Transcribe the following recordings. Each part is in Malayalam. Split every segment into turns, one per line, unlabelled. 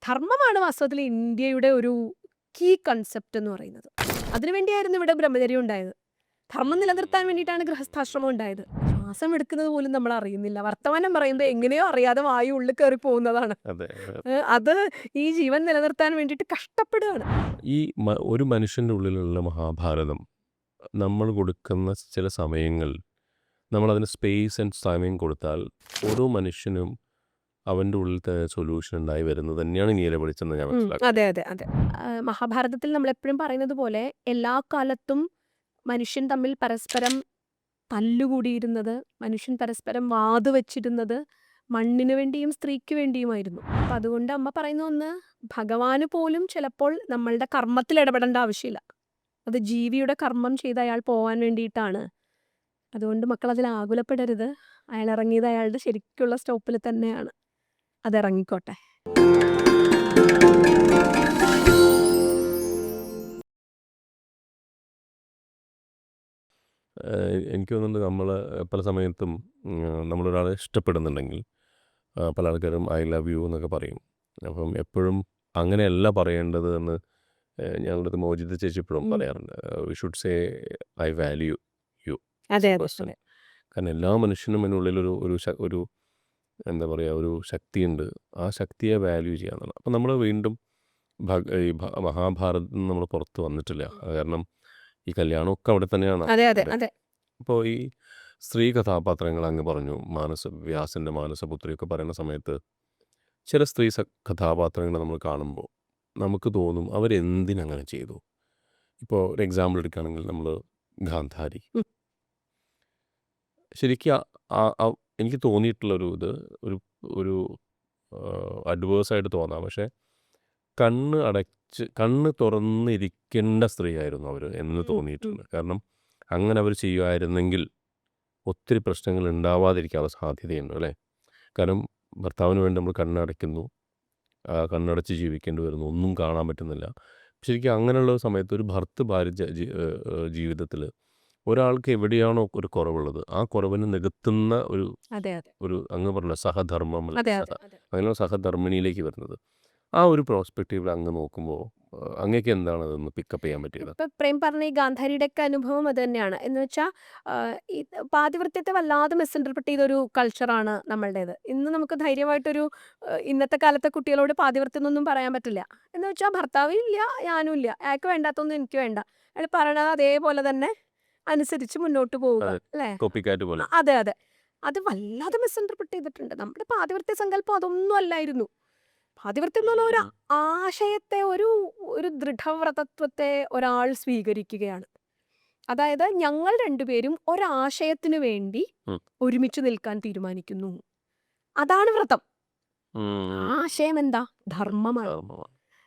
ധർമ്മമാണ് വാസ്തവത്തിൽ ഇന്ത്യയുടെ ഒരു കീ കൺസെപ്റ്റ് എന്ന് പറയുന്നത്. അതിനുവേണ്ടിയായിരുന്നു ഇവിടെ ബ്രഹ്മചര്യം ഉണ്ടായത്. ധർമ്മം നിലനിർത്താൻ വേണ്ടിയിട്ടാണ് ഗൃഹസ്ഥാശ്രമം ഉണ്ടായത്. ശ്വാസം എടുക്കുന്നത് പോലും നമ്മൾ അറിയുന്നില്ല. വർത്തമാനം പറയുമ്പോൾ എങ്ങനെയോ അറിയാതെ വായു ഉള്ളിൽ കയറി പോകുന്നതാണ്.
അതെ.
അത് ഈ ജീവൻ നിലനിർത്താൻ വേണ്ടിയിട്ട് കഷ്ടപ്പെടുകയാണ്.
ഈ ഒരു മനുഷ്യൻ്റെ ഉള്ളിലുള്ള മഹാഭാരതം നമ്മൾ കൊടുക്കുന്ന ചില സമയങ്ങൾ നമ്മളതിന് സ്പേസ് ആൻഡ് സമയം കൊടുത്താൽ ഓരോ മനുഷ്യനും അവൻ്റെ ഉള്ളിലത്തെ സൊല്യൂഷൻ ഉണ്ടായി വരുന്നത് തന്നെയാണ് നീലപടിച്ചെന്ന് ഞാൻ മനസ്സിലാക്കുന്നത്.
അതെ അതെ അതെ. മഹാഭാരതത്തിൽ നമ്മൾ എപ്പോഴും പറയുന്നത് പോലെ എല്ലാ കാലത്തും മനുഷ്യൻ തമ്മിൽ പരസ്പരം തല്ലുകൂടിയിരുന്നത്, മനുഷ്യൻ പരസ്പരം വാതുവെച്ചിരുന്നത് മണ്ണിന് വേണ്ടിയും സ്ത്രീക്ക് വേണ്ടിയുമായിരുന്നു. അപ്പം അതുകൊണ്ട് അമ്മ പറയുന്ന ഒന്ന്, ഭഗവാന് പോലും ചിലപ്പോൾ നമ്മളുടെ കർമ്മത്തിൽ ഇടപെടേണ്ട ആവശ്യമില്ല. അത് ജീവിയുടെ കർമ്മം ചെയ്ത് അയാൾ പോകാൻ വേണ്ടിയിട്ടാണ്. അതുകൊണ്ട് മക്കൾ അതിൽ ആകുലപ്പെടരുത്. അയാൾ ഇറങ്ങിയത് അയാളുടെ ശരിക്കുള്ള സ്റ്റോപ്പിൽ തന്നെയാണ്. അതിറങ്ങിക്കോട്ടെ.
എനിക്ക് തോന്നുന്നത് നമ്മൾ പല സമയത്തും നമ്മളൊരാളെ ഇഷ്ടപ്പെടുന്നുണ്ടെങ്കിൽ പല ആൾക്കാരും ഐ ലവ് യു എന്നൊക്കെ പറയും. അപ്പം എപ്പോഴും അങ്ങനെയല്ല പറയേണ്ടത് എന്ന് ഞങ്ങളുടെ അടുത്ത് മോചിത ചേച്ചി ഇപ്പോഴും പറയാറുണ്ട്. We should say I value U
അതെ അതെ
പേഴ്സൺ.
അതെ.
കാരണം എല്ലാ മനുഷ്യനും അതിനുള്ളിലൊരു ഒരു എന്താ പറയുക, ഒരു ശക്തിയുണ്ട്. ആ ശക്തിയെ വാല്യൂ ചെയ്യാന്നുള്ളത്. അപ്പം നമ്മൾ വീണ്ടും ഈ മഹാഭാരതത്തിൽ നിന്ന് നമ്മൾ പുറത്ത് വന്നിട്ടില്ല. കാരണം ഈ കല്യാണമൊക്കെ അവിടെ തന്നെയാണ്.
അതെ അതെ അതെ.
അപ്പോൾ ഈ സ്ത്രീ കഥാപാത്രങ്ങൾ അങ്ങ് പറഞ്ഞു, വ്യാസൻ്റെ മാനസപുത്രിയൊക്കെ പറയുന്ന സമയത്ത് ചില സ്ത്രീ കഥാപാത്രങ്ങൾ നമ്മൾ കാണുമ്പോൾ നമുക്ക് തോന്നും അവരെന്തിനങ്ങനെ ചെയ്തു. ഇപ്പോൾ ഒരു എക്സാമ്പിൾ എടുക്കുകയാണെങ്കിൽ നമ്മൾ ഗാന്ധാരി. ശരിക്കും എനിക്ക് തോന്നിയിട്ടുള്ളൊരു ഇത് ഒരു ഒരു അഡ്വേഴ്സായിട്ട് തോന്നാം. പക്ഷേ കണ്ണ് തുറന്നിരിക്കേണ്ട സ്ത്രീയായിരുന്നു അവർ എന്ന് തോന്നിയിട്ടുണ്ട്. കാരണം അങ്ങനെ അവർ ചെയ്യുമായിരുന്നെങ്കിൽ ഒത്തിരി പ്രശ്നങ്ങൾ ഉണ്ടാവാതിരിക്കാനുള്ള സാധ്യതയുണ്ട് അല്ലേ. കാരണം ഭർത്താവിന് വേണ്ടി നമ്മൾ കണ്ണടയ്ക്കുന്നു, കണ്ണടച്ച് ജീവിക്കേണ്ടി വരുന്നു, ഒന്നും കാണാൻ പറ്റുന്നില്ല. ശരിക്കും അങ്ങനെയുള്ള സമയത്ത് ഒരു ഭാര്യ ജീവിതത്തിൽ ഒരാൾക്ക് എവിടെയാണോ ഒരു കുറവുള്ളത് ആ കുറവിന് നികത്തുന്ന ഒരു അങ്ങ് പറഞ്ഞ സഹധർമ്മം, അങ്ങനെയുള്ള സഹധർമ്മിണിയിലേക്ക് വരുന്നത്. ആ ഒരു പ്രോസ്പെക്റ്റീവിൽ അങ്ങ് നോക്കുമ്പോൾ അങ്ങേക്ക് എന്താണ് അതൊന്ന് പിക്കപ്പ് ചെയ്യാൻ പറ്റിയത്?
ഇപ്പം പ്രേം പറഞ്ഞ ഈ ഗാന്ധാരിയുടെ ഒക്കെ അനുഭവം അത് തന്നെയാണ്. എന്ന് വെച്ചാൽ ഈ പാതിവൃത്യത്തെ വല്ലാതെ മിസ്ഇൻ്റർപ്രറ്റ് ചെയ്തൊരു കൾച്ചറാണ് നമ്മളുടേത്. ഇന്ന് നമുക്ക് ധൈര്യമായിട്ടൊരു ഇന്നത്തെ കാലത്തെ കുട്ടികളോട് പാതിവൃത്യം എന്നൊന്നും പറയാൻ പറ്റില്ല. എന്ന് വെച്ചാൽ ഭർത്താവും ഇല്ല, ഞാനും ഇല്ല, അയാൾക്ക് വേണ്ടാത്തൊന്നും എനിക്ക് വേണ്ട, അയാൾ പറയണത് അതേപോലെ തന്നെ അനുസരിച്ച് മുന്നോട്ട് പോവുക അല്ലേ.
കോപ്പിക്കാറ്റ് പോലെ.
അതെ അതെ. അത് വല്ലാതെ മിസ്ഇൻ്റർപ്രറ്റ് ചെയ്തിട്ടുണ്ട്. നമ്മുടെ പാതിവൃത്യ സങ്കല്പം അതൊന്നും അല്ലായിരുന്നു. പാതിവൃത്യം എന്നുള്ള ഒരു ആശയത്തെ, ഒരു ദൃഢവ്രതത്വത്തെ ഒരാൾ സ്വീകരിക്കുകയാണ്. അതായത് ഞങ്ങൾ രണ്ടുപേരും ഒരാശയത്തിന് വേണ്ടി ഒരുമിച്ച് നിൽക്കാൻ തീരുമാനിക്കുന്നു. അതാണ് വ്രതം. ആശയം എന്താ? ധർമ്മമാണ്.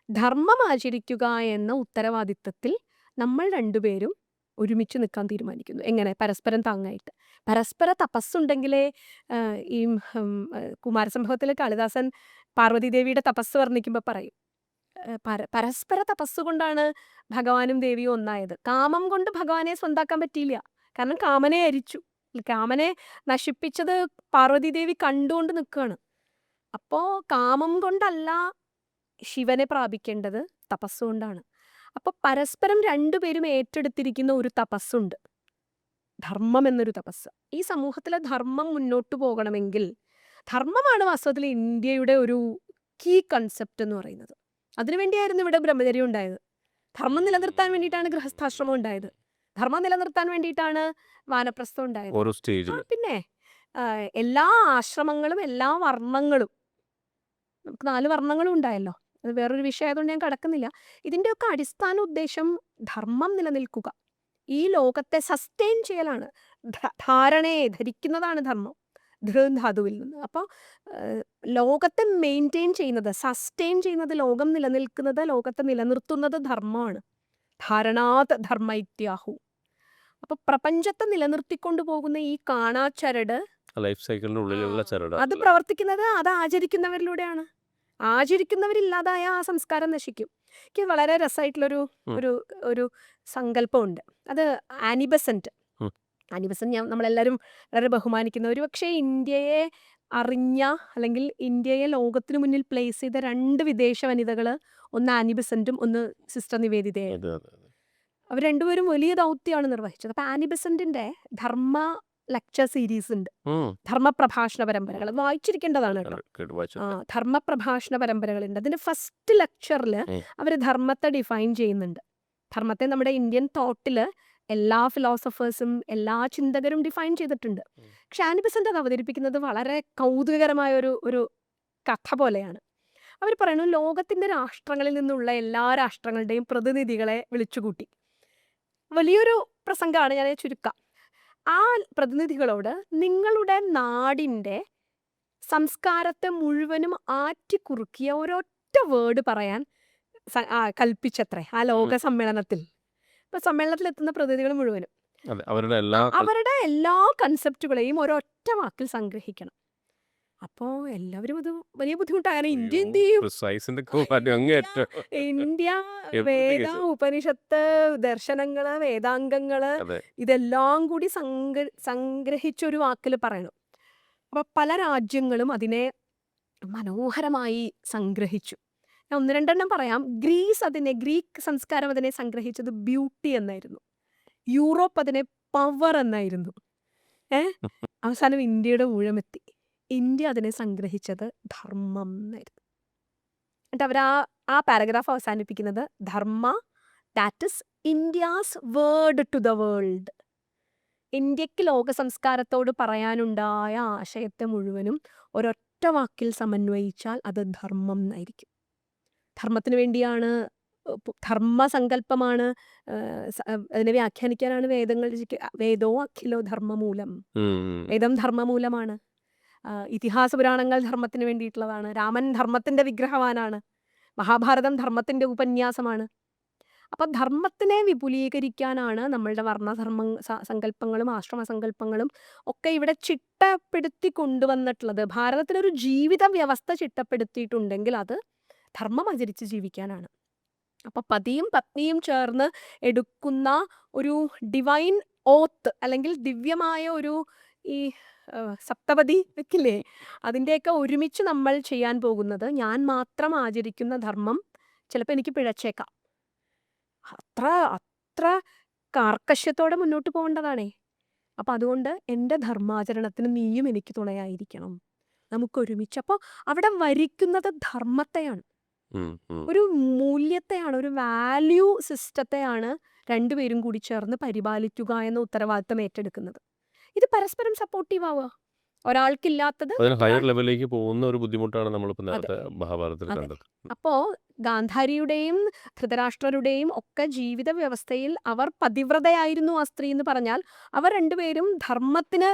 ധർമ്മം ആചരിക്കുക എന്ന ഉത്തരവാദിത്തത്തിൽ നമ്മൾ രണ്ടുപേരും ഒരുമിച്ച് നിൽക്കാൻ തീരുമാനിക്കുന്നു. എങ്ങനെ? പരസ്പരം താങ്ങായിട്ട്. പരസ്പര തപസ്സുണ്ടെങ്കിലേ ഈ കുമാരസംഭവത്തിൽ കാളിദാസൻ പാർവതീദേവിയുടെ തപസ് വർണ്ണിക്കുമ്പോൾ പറയും, പരസ്പര തപസ് കൊണ്ടാണ് ഭഗവാനും ദേവിയും ഒന്നായത്. കാമം കൊണ്ട് ഭഗവാനെ സ്വന്താക്കാൻ പറ്റിയില്ല. കാരണം കാമനെ അരിച്ചു. കാമനെ നശിപ്പിച്ചത് പാർവതീദേവി കണ്ടുകൊണ്ട് നിൽക്കുകയാണ്. അപ്പോൾ കാമം കൊണ്ടല്ല ശിവനെ പ്രാപിക്കേണ്ടത്, തപസ്സുകൊണ്ടാണ്. അപ്പോൾ പരസ്പരം രണ്ടുപേരും ഏറ്റെടുത്തിരിക്കുന്ന ഒരു തപസ്സുണ്ട്, ധർമ്മം എന്നൊരു തപസ്. ഈ സമൂഹത്തിലെ ധർമ്മം മുന്നോട്ട് പോകണമെങ്കിൽ, ധർമ്മമാണ് വാസ്തവത്തിൽ ഇന്ത്യയുടെ ഒരു കീ കൺസെപ്റ്റ് എന്ന് പറയുന്നത്. അതിനുവേണ്ടിയായിരുന്നു ഇവിടെ ബ്രഹ്മചര്യം ഉണ്ടായത്. ധർമ്മം നിലനിർത്താൻ വേണ്ടിയിട്ടാണ് ഗൃഹസ്ഥാശ്രമം ഉണ്ടായത്. ധർമ്മം നിലനിർത്താൻ വേണ്ടിയിട്ടാണ് വാനപ്രസ്ഥം ഉണ്ടായത്.
ഓരോ സ്റ്റേജിൽ
പിന്നെ എല്ലാ ആശ്രമങ്ങളും എല്ലാ വർണ്ണങ്ങളും, നമുക്ക് 4 വർണ്ണങ്ങളും ഉണ്ടായല്ലോ. അത് വേറൊരു വിഷയമായതുകൊണ്ട് ഞാൻ കടക്കുന്നില്ല. ഇതിൻ്റെയൊക്കെ അടിസ്ഥാന ഉദ്ദേശം ധർമ്മം നിലനിൽക്കുക, ഈ ലോകത്തെ സസ്റ്റെയിൻ ചെയ്യലാണ്. ധാരണയെ ധരിക്കുന്നതാണ് ധർമ്മം, ധാതുവിൽ നിന്ന്. അപ്പോൾ ലോകത്തെ മെയിൻറ്റെയിൻ ചെയ്യുന്നത്, സസ്റ്റെയിൻ ചെയ്യുന്നത്, ലോകം നിലനിൽക്കുന്നത്, ലോകത്തെ നിലനിർത്തുന്നത് ധർമ്മമാണ്. ധാരണാത് ധർമ്മൈത്യാഹു. അപ്പോൾ പ്രപഞ്ചത്തെ നിലനിർത്തിക്കൊണ്ടു പോകുന്ന ഈ കാണാച്ചരട്,
ലൈഫ് സൈക്കിളിന്റെ ഉള്ളിലുള്ള ചരട്,
അത് പ്രവർത്തിക്കുന്നത് അത് ആചരിക്കുന്നവരിലൂടെയാണ്. ആചരിക്കുന്നവരില്ലാതായ ആ സംസ്കാരം നശിക്കും. എനിക്ക് വളരെ രസമായിട്ടുള്ളൊരു ഒരു ഒരു സങ്കല്പമുണ്ട്. അത് ആനി ബസന്റ്. ആനി ബസന്റ് നമ്മളെല്ലാവരും വളരെ ബഹുമാനിക്കുന്ന, ഒരു പക്ഷേ ഇന്ത്യയെ അറിഞ്ഞ അല്ലെങ്കിൽ ഇന്ത്യയെ ലോകത്തിന് മുന്നിൽ പ്ലേസ് ചെയ്ത 2 വിദേശ വനിതകൾ, ഒന്ന് ആനി ബെസന്റും ഒന്ന് സിസ്റ്റർ നിവേദിതയായിരുന്നു.
അതെ അതെ അതെ
അവർ രണ്ടുപേരും വലിയ ദൗത്യമാണ് നിർവഹിച്ചത്. അപ്പോൾ ആനി ബെസന്റിന്റെ ധർമ്മ ലെക്ചർ സീരീസ് ഉണ്ട്,
ഉം.
ധർമ്മ പ്രഭാഷണ പരമ്പരകൾ. അത് വായിച്ചിരിക്കേണ്ടതാണ് കേട്ടോ.
കേട്ട് വായിച്ചു.
ധർമ്മ പ്രഭാഷണ പരമ്പരകളുണ്ട്. അതിന്റെ ഫസ്റ്റ് ലെക്ചറിൽ
ഉം.
അവർ ധർമ്മത്തെ ഡിഫൈൻ ചെയ്യുന്നുണ്ട്. ധർമ്മത്തെ നമ്മുടെ ഇന്ത്യൻ തോട്ടിൽ എല്ലാ ഫിലോസഫേഴ്സും എല്ലാ ചിന്തകരും ഡിഫൈൻ ചെയ്തിട്ടുണ്ട്. പക്ഷെ ആനി ബെസന്റ് അത് അവതരിപ്പിക്കുന്നത് വളരെ കൗതുകകരമായ ഒരു കഥ പോലെയാണ്. അവർ പറയുന്നു, ലോകത്തിന്റെ രാഷ്ട്രങ്ങളിൽ നിന്നുള്ള എല്ലാ രാഷ്ട്രങ്ങളുടെയും പ്രതിനിധികളെ വിളിച്ചുകൂട്ടി. വലിയൊരു പ്രസംഗമാണ്, ഞാൻ ചുരുക്കാം. ആ പ്രതിനിധികളോട് നിങ്ങളുടെ നാടിൻ്റെ സംസ്കാരത്തെ മുഴുവനും ആറ്റിക്കുറുക്കിയ ഒരൊറ്റ വേർഡ് പറയാൻ കൽപ്പിച്ചത്രേ ആ ലോക സമ്മേളനത്തിൽ. ഇപ്പം സമ്മേളനത്തിലെത്തുന്ന പ്രതിനിധികൾ മുഴുവനും
അതെ, അവരുടെ
അവരുടെ എല്ലാ കൺസെപ്റ്റുകളെയും ഒരൊറ്റ വാക്കിൽ സംഗ്രഹിക്കണം. അപ്പോൾ എല്ലാവരും അത് വലിയ ബുദ്ധിമുട്ടാണ്. കാരണം ഇന്ത്യ എന്ത് ചെയ്യും?
പ്രിസൈസിന്റെ അങ്ങേയറ്റം
ഇന്ത്യ
Everything
വേദ,
is-
ഉപനിഷത്ത്, ദർശനങ്ങള്, വേദാംഗങ്ങള്,
അതെ
ഇതെല്ലാം കൂടി സംഗ്രഹിച്ചൊരു വാക്കിൽ പറയണം. അപ്പോൾ പല രാജ്യങ്ങളും അതിനെ മനോഹരമായി സംഗ്രഹിച്ചു. ഞാൻ ഒന്ന് രണ്ടെണ്ണം പറയാം. ഗ്രീക്ക് സംസ്കാരം അതിനെ സംഗ്രഹിച്ചത് ബ്യൂട്ടി എന്നായിരുന്നു. യൂറോപ്പ് അതിനെ പവർ എന്നായിരുന്നു. അവസാനം ഇന്ത്യയുടെ ഊഴമെത്തി. ഇന്ത്യ അതിനെ സംഗ്രഹിച്ചത് ധർമ്മം എന്നായിരുന്നു. എന്നിട്ട് അവർ ആ പാരഗ്രാഫ് അവസാനിപ്പിക്കുന്നത് dharma, that is India's word to the world. ഇന്ത്യക്ക് ലോക സംസ്കാരത്തോട് പറയാനുണ്ടായ ആശയത്തെ മുഴുവനും ഒരൊറ്റ വാക്കിൽ സമന്വയിച്ചാൽ അത് ധർമ്മം എന്നായിരിക്കും. ധർമ്മത്തിന് വേണ്ടിയാണ്, ധർമ്മസങ്കല്പമാണ്, അതിനെ വ്യാഖ്യാനിക്കാനാണ് വേദങ്ങൾ. വേദോ അഖിലോ ധർമ്മമൂലം, വേദം ധർമ്മമൂലമാണ്. ഇതിഹാസ പുരാണങ്ങൾ ധർമ്മത്തിന് വേണ്ടിയിട്ടുള്ളതാണ്. രാമൻ ധർമ്മത്തിൻ്റെ വിഗ്രഹവാനാണ്. മഹാഭാരതം ധർമ്മത്തിൻ്റെ ഉപന്യാസമാണ്. അപ്പം ധർമ്മത്തിനെ വിപുലീകരിക്കാനാണ് നമ്മളുടെ വർണ്ണധർമ്മ സങ്കല്പങ്ങളും ആശ്രമസങ്കല്പങ്ങളും ഒക്കെ ഇവിടെ ചിട്ടപ്പെടുത്തി കൊണ്ടുവന്നിട്ടുള്ളത്. ഭാരതത്തിനൊരു ജീവിത വ്യവസ്ഥ ചിട്ടപ്പെടുത്തിയിട്ടുണ്ടെങ്കിൽ അത് ധർമ്മം ആചരിച്ച് ജീവിക്കാനാണ്. അപ്പം പതിയും പത്നിയും ചേർന്ന് എടുക്കുന്ന ഒരു ഡിവൈൻ ഓത്ത്, അല്ലെങ്കിൽ ദിവ്യമായ ഒരു ഈ സപ്തപതി വെക്കില്ലേ, അതിൻ്റെയൊക്കെ ഒരുമിച്ച് നമ്മൾ ചെയ്യാൻ പോകുന്നത്, ഞാൻ മാത്രം ആചരിക്കുന്ന ധർമ്മം ചിലപ്പോൾ എനിക്ക് പിഴച്ചേക്കാം. അത്ര കാർക്കശ്യത്തോടെ മുന്നോട്ട് പോകേണ്ടതാണേ. അപ്പം അതുകൊണ്ട് എൻ്റെ ധർമാചരണത്തിന് നീയും എനിക്ക് തുണയായിരിക്കണം, നമുക്കൊരുമിച്ച്. അപ്പോൾ അവിടെ വരിക്കുന്നത് ധർമ്മത്തെയാണ്, ഒരു മൂല്യത്തെയാണ്, ഒരു വാല്യൂ സിസ്റ്റത്തെയാണ് രണ്ടുപേരും കൂടി ചേർന്ന് പരിപാലിക്കുക എന്ന ഉത്തരവാദിത്തം ഏറ്റെടുക്കുന്നത്. ഇത് പരസ്പരം സപ്പോർട്ടീവ് ആവുക. ഒരാൾക്കില്ലാത്തത്
ഹയർ ലെവലിലേക്ക് പോകുന്ന ഒരു ബുദ്ധിമുട്ടാണ് നമ്മളിപ്പോൾ നേരത്തെ മഹാഭാരതത്തിൽ കണ്ടത്.
അപ്പോൾ ഗാന്ധാരിയുടെയും ധൃതരാഷ്ട്രരുടെയും ഒക്കെ ജീവിത വ്യവസ്ഥയിൽ അവർ പതിവ്രതയായിരുന്നു ആ സ്ത്രീ എന്ന് പറഞ്ഞാൽ അവർ രണ്ടുപേരും ധർമ്മത്തിന്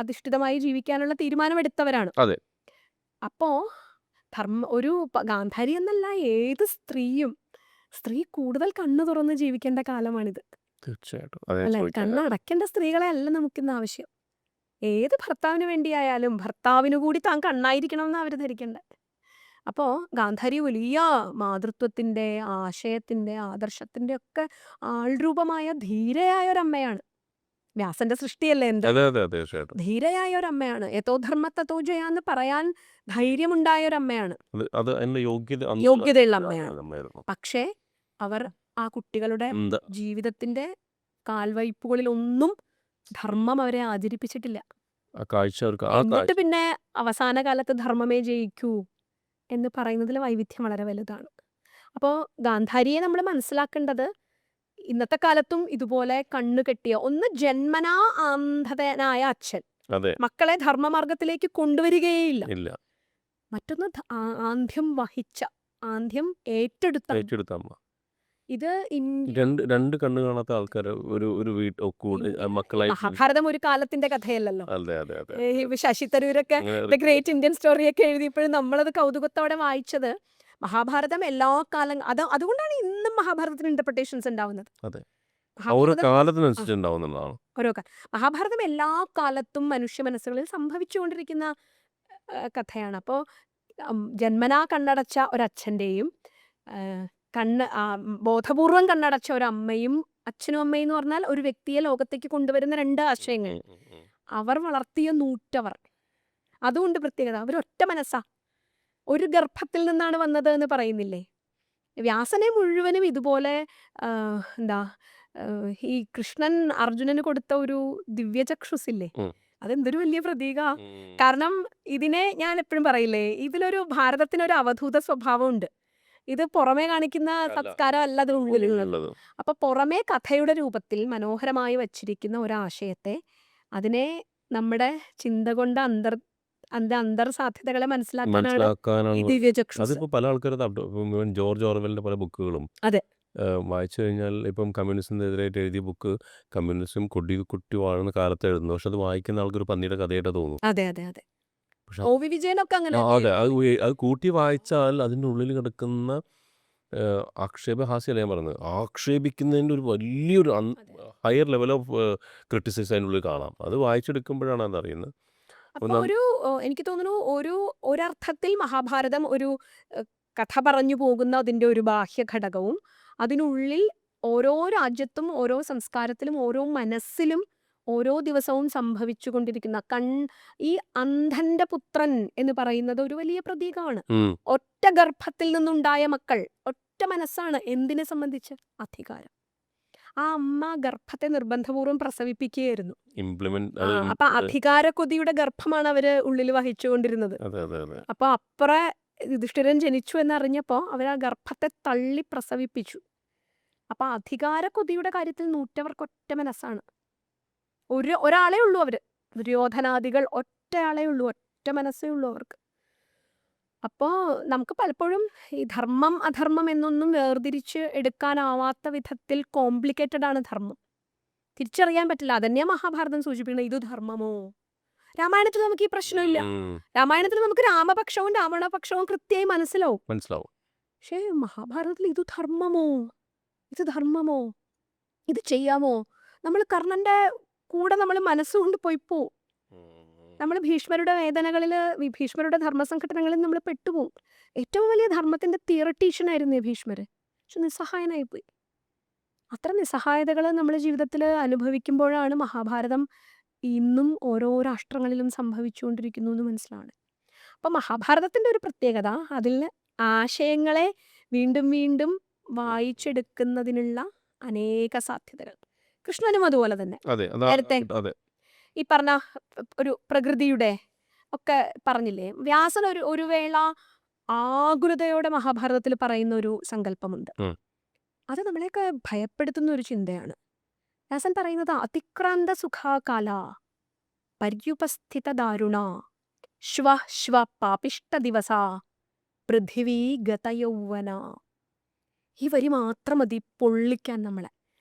അധിഷ്ഠിതമായി ജീവിക്കാനുള്ള തീരുമാനമെടുത്തവരാണ്.
അതെ.
അപ്പോൾ ഒരു ഗാന്ധാരി എന്നല്ല, ഏത് സ്ത്രീയും, സ്ത്രീ കൂടുതൽ കണ്ണു തുറന്ന് ജീവിക്കേണ്ട കാലമാണിത്.
തീർച്ചയായിട്ടും
അല്ലെ? കണ്ണടക്കേണ്ട സ്ത്രീകളെ അല്ല നമുക്കിന്ന് ആവശ്യം. ഏത് ഭർത്താവിന് വേണ്ടിയായാലും ഭർത്താവിന് കൂടി താൻ കണ്ണായിരിക്കണം എന്ന് അവർ ധരിക്കണ്ടേ. അപ്പോൾ ഗാന്ധാരി വലിയ മാതൃത്വത്തിൻ്റെ, ആശയത്തിൻ്റെ, ആദർശത്തിൻ്റെ ഒക്കെ ആൾരൂപമായ ധീരയായ ഒരമ്മയാണ്. വ്യാസന്റെ സൃഷ്ടിയല്ലേ എന്ത്? ധീരയായ ഒരമ്മയാണ്. യഥോധർമ്മ തഥോ ജയ എന്ന് പറയാൻ ധൈര്യമുണ്ടായ ഒരമ്മയാണ്, യോഗ്യതയുള്ള അമ്മയാണ്. പക്ഷേ അവർ ആ കുട്ടികളുടെ ജീവിതത്തിന്റെ കാൽവയ്പുകളിലൊന്നും ധർമ്മം അവരെ ആചരിപ്പിച്ചിട്ടില്ല. എന്നിട്ട് പിന്നെ അവസാന കാലത്ത് ധർമ്മമേ ജയിക്കൂ എന്ന് പറയുന്നതിൽ വൈവിധ്യം വളരെ വലുതാണ്. അപ്പോൾ ഗാന്ധാരിയെ നമ്മൾ മനസ്സിലാക്കേണ്ടത്, ഇന്നത്തെ കാലത്തും ഇതുപോലെ കണ്ണു കെട്ടിയ, ഒന്ന് ജന്മനാ അന്ധനായ അച്ഛൻ മക്കളെ ധർമ്മമാർഗത്തിലേക്ക് കൊണ്ടുവരികയേയില്ല. മറ്റൊന്ന് ആന്ധ്യം വഹിച്ച, ആന്ധ്യം ഏറ്റെടുത്ത അമ്മ. ഇത്
രണ്ട് കണ്ണു കാണാത്ത ആൾക്കാർ ഒരു മക്കളായി.
മഹാഭാരതം ഒരു കാലത്തിന്റെ കഥയല്ലല്ലോ. ശശി തരൂരൊക്കെ ദ ഗ്രേറ്റ് ഇന്ത്യൻ സ്റ്റോറിയൊക്കെ എഴുതിയപ്പോഴും നമ്മളത് കൗതുകത്തോടെ വായിച്ചത്. മഹാഭാരതം എല്ലാ കാലം, അതുകൊണ്ടാണ് ഇന്നും മഹാഭാരതത്തിന് ഇന്റർപ്രിട്ടേഷൻസ് ഉണ്ടാവുന്നത്. മഹാഭാരതം എല്ലാ കാലത്തും മനുഷ്യ മനസ്സുകളിൽ സംഭവിച്ചുകൊണ്ടിരിക്കുന്ന കഥയാണ്. അപ്പോൾ ജന്മനാ കണ്ണടച്ച ഒരച്ഛൻ്റെയും ബോധപൂർവം കണ്ണടച്ച ഒരമ്മയും, അച്ഛനും അമ്മയും എന്ന് പറഞ്ഞാൽ ഒരു വ്യക്തിയെ ലോകത്തേക്ക് കൊണ്ടുവരുന്ന രണ്ട് ആശയങ്ങൾ. അവർ വളർത്തിയ നൂറ്റവർ. അതുകൊണ്ട് പ്രത്യേകത, അവരൊറ്റ മനസ്സാ. ഒരു ഗർഭത്തിൽ നിന്നാണ് വന്നത് എന്ന് പറയുന്നില്ലേ? വ്യാസനെ മുഴുവനും ഇതുപോലെ എന്താ ഈ കൃഷ്ണൻ അർജുനന് കൊടുത്ത ഒരു ദിവ്യചക്ഷുസില്ലേ,
ഉം.
അതെന്തൊരു വലിയ പ്രതീക.
ഉം.
കാരണം ഇതിനെ ഞാൻ എപ്പോഴും പറയില്ലേ, ഇതിലൊരു ഭാരതത്തിനൊരു അവധൂത സ്വഭാവമുണ്ട്. ഇത് പുറമേ കാണിക്കുന്ന
അല്ല
സംസ്കാരം അല്ല അത് ഉള്ളിലുള്ളത്.
ഉള്ളത്.
അപ്പൊ പുറമേ കഥയുടെ രൂപത്തിൽ മനോഹരമായി വച്ചിരിക്കുന്ന ഒരാശയത്തെ, അതിനെ നമ്മുടെ ചിന്ത കൊണ്ട് അന്തർ സാധ്യതകളെ മനസ്സിലാക്കാനാണ് ഈ
മനസ്സിലാക്കാനാണ്
ദിവ്യചക്ഷുസ്.
അതിപ്പോൾ പല ആൾക്കാരും ജോർജ് ഓർവെലിൻ്റെ പല ബുക്കുകളും
അതെ
വായിച്ചു കഴിഞ്ഞാൽ ഇപ്പം കമ്മ്യൂണിസത്തിനെതിരായിട്ട് എഴുതിയ ബുക്ക് കമ്മ്യൂണിസം കുട്ടി വാഴുന്ന കാലത്ത് എഴുതുന്നു, പക്ഷെ അത് വായിക്കുന്ന ആൾക്കൊരു പന്നിയുടെ കഥയായിട്ട് തോന്നും.
അതെ അതെ അതെ
പക്ഷെ
ഒ വി വിജയനൊക്കെ അങ്ങനെ
അതെ അത് കൂട്ടി വായിച്ചാൽ അതിൻ്റെ ഉള്ളിൽ കിടക്കുന്ന ആക്ഷേപഹാസ്യമല്ല ഞാൻ പറഞ്ഞത്, ആക്ഷേപിക്കുന്നതിൻ്റെ ഒരു വലിയൊരു
അതെ
ഹയർ ലെവൽ ഓഫ് ക്രിറ്റിസിസം അതിനുള്ളിൽ കാണാം. അത് വായിച്ചെടുക്കുമ്പോഴാണ് അതറിയുന്നത്.
അപ്പൊ എനിക്ക് തോന്നുന്നു ഒരർത്ഥത്തിൽ മഹാഭാരതം ഒരു കഥ പറഞ്ഞു പോകുന്ന അതിന്റെ ഒരു ബാഹ്യ ഘടകവും, അതിനുള്ളിൽ ഓരോ രാജ്യത്തും ഓരോ സംസ്കാരത്തിലും ഓരോ മനസ്സിലും ഓരോ ദിവസവും സംഭവിച്ചു കൊണ്ടിരിക്കുന്ന ഈ അന്ധന്റെ പുത്രൻ എന്ന് പറയുന്നത് ഒരു വലിയ പ്രതീകമാണ്. ഒറ്റ ഗർഭത്തിൽ നിന്നുണ്ടായ മക്കൾ, ഒറ്റ മനസ്സാണ്. എന്തിനെ സംബന്ധിച്ച്? അധികാരം. ആ അമ്മ ഗർഭത്തെ നിർബന്ധപൂർവ്വം പ്രസവിപ്പിക്കുകയായിരുന്നു. അപ്പൊ അധികാര കൊതിയുടെ ഗർഭമാണ് അവര് ഉള്ളിൽ വഹിച്ചുകൊണ്ടിരുന്നത്. അപ്പൊ അപ്പുറേ യുധിഷ്ഠിരൻ ജനിച്ചു എന്നറിഞ്ഞപ്പോ അവർ ആ ഗർഭത്തെ തള്ളി പ്രസവിപ്പിച്ചു. അപ്പൊ അധികാര കൊതിയുടെ കാര്യത്തിൽ നൂറ്റവർക്കൊറ്റ മനസ്സാണ്. ഒരാളേ ഉള്ളൂ അവര്. ദുര്യോധനാദികൾ ഒറ്റയാളേ ഉള്ളൂ, ഒറ്റ മനസ്സേ ഉള്ളൂ അവർക്ക്. അപ്പോൾ നമുക്ക് പലപ്പോഴും ഈ ധർമ്മം അധർമ്മം എന്നൊന്നും വേർതിരിച്ച് എടുക്കാനാവാത്ത വിധത്തിൽ കോംപ്ലിക്കേറ്റഡ് ആണ് ധർമ്മം. തിരിച്ചറിയാൻ പറ്റില്ല. അതന്നെയാ മഹാഭാരതം സൂചിപ്പിക്കുന്നത്. ഇത് ധർമ്മമോ? രാമായണത്തിൽ നമുക്ക് ഈ പ്രശ്നമില്ല. രാമായണത്തിൽ നമുക്ക് രാമപക്ഷവും രാവണപക്ഷവും കൃത്യമായി മനസ്സിലാവും. പക്ഷേ മഹാഭാരതത്തിൽ ഇത് ധർമ്മമോ? ഇത് ധർമ്മമോ? ഇത് ചെയ്യാമോ? നമ്മൾ കർണന്റെ കൂടെ നമ്മൾ മനസ്സുകൊണ്ട് പോവും. നമ്മൾ ഭീഷ്മരുടെ വേദനകളിൽ, ഭീഷ്മരുടെ ധർമ്മസംഘടനകളിൽ നമ്മൾ പെട്ടുപോകും. ഏറ്റവും വലിയ ധർമ്മത്തിന്റെ തിയറട്ടീഷ്യനായിരുന്നു ഭീഷ്മര്. പക്ഷെ നിസ്സഹായനായിപ്പോയി. അത്ര നിസ്സഹായതകൾ നമ്മുടെ ജീവിതത്തിൽ അനുഭവിക്കുമ്പോഴാണ് മഹാഭാരതം ഇന്നും ഓരോ രാഷ്ട്രങ്ങളിലും സംഭവിച്ചുകൊണ്ടിരിക്കുന്നു എന്ന് മനസ്സിലാണ്. അപ്പം മഹാഭാരതത്തിന്റെ ഒരു പ്രത്യേകത, അതിൽ ആശയങ്ങളെ വീണ്ടും വീണ്ടും വായിച്ചെടുക്കുന്നതിനുള്ള അനേക സാധ്യതകൾ. കൃഷ്ണനും അതുപോലെ തന്നെ. നേരത്തെ ഈ പറഞ്ഞ ഒരു പ്രകൃതിയുടെ ഒക്കെ പറഞ്ഞില്ലേ, വ്യാസൻ ഒരു വേള ആകുലതയോടെ മഹാഭാരതത്തിൽ പറയുന്ന ഒരു സങ്കല്പമുണ്ട്. അത് നമ്മളെയൊക്കെ ഭയപ്പെടുത്തുന്ന ഒരു ചിന്തയാണ്. വ്യാസൻ പറയുന്നത് അതിക്രാന്ത സുഖാകാല പര്യുപസ്ഥിത ദാരുണ ശ്വ പാപിഷ്ട ദിവസ പൃഥിവീ ഗതയൗവന. ഈ വരി മാത്രം മതി പൊള്ളിക്കാൻ നമ്മളെ.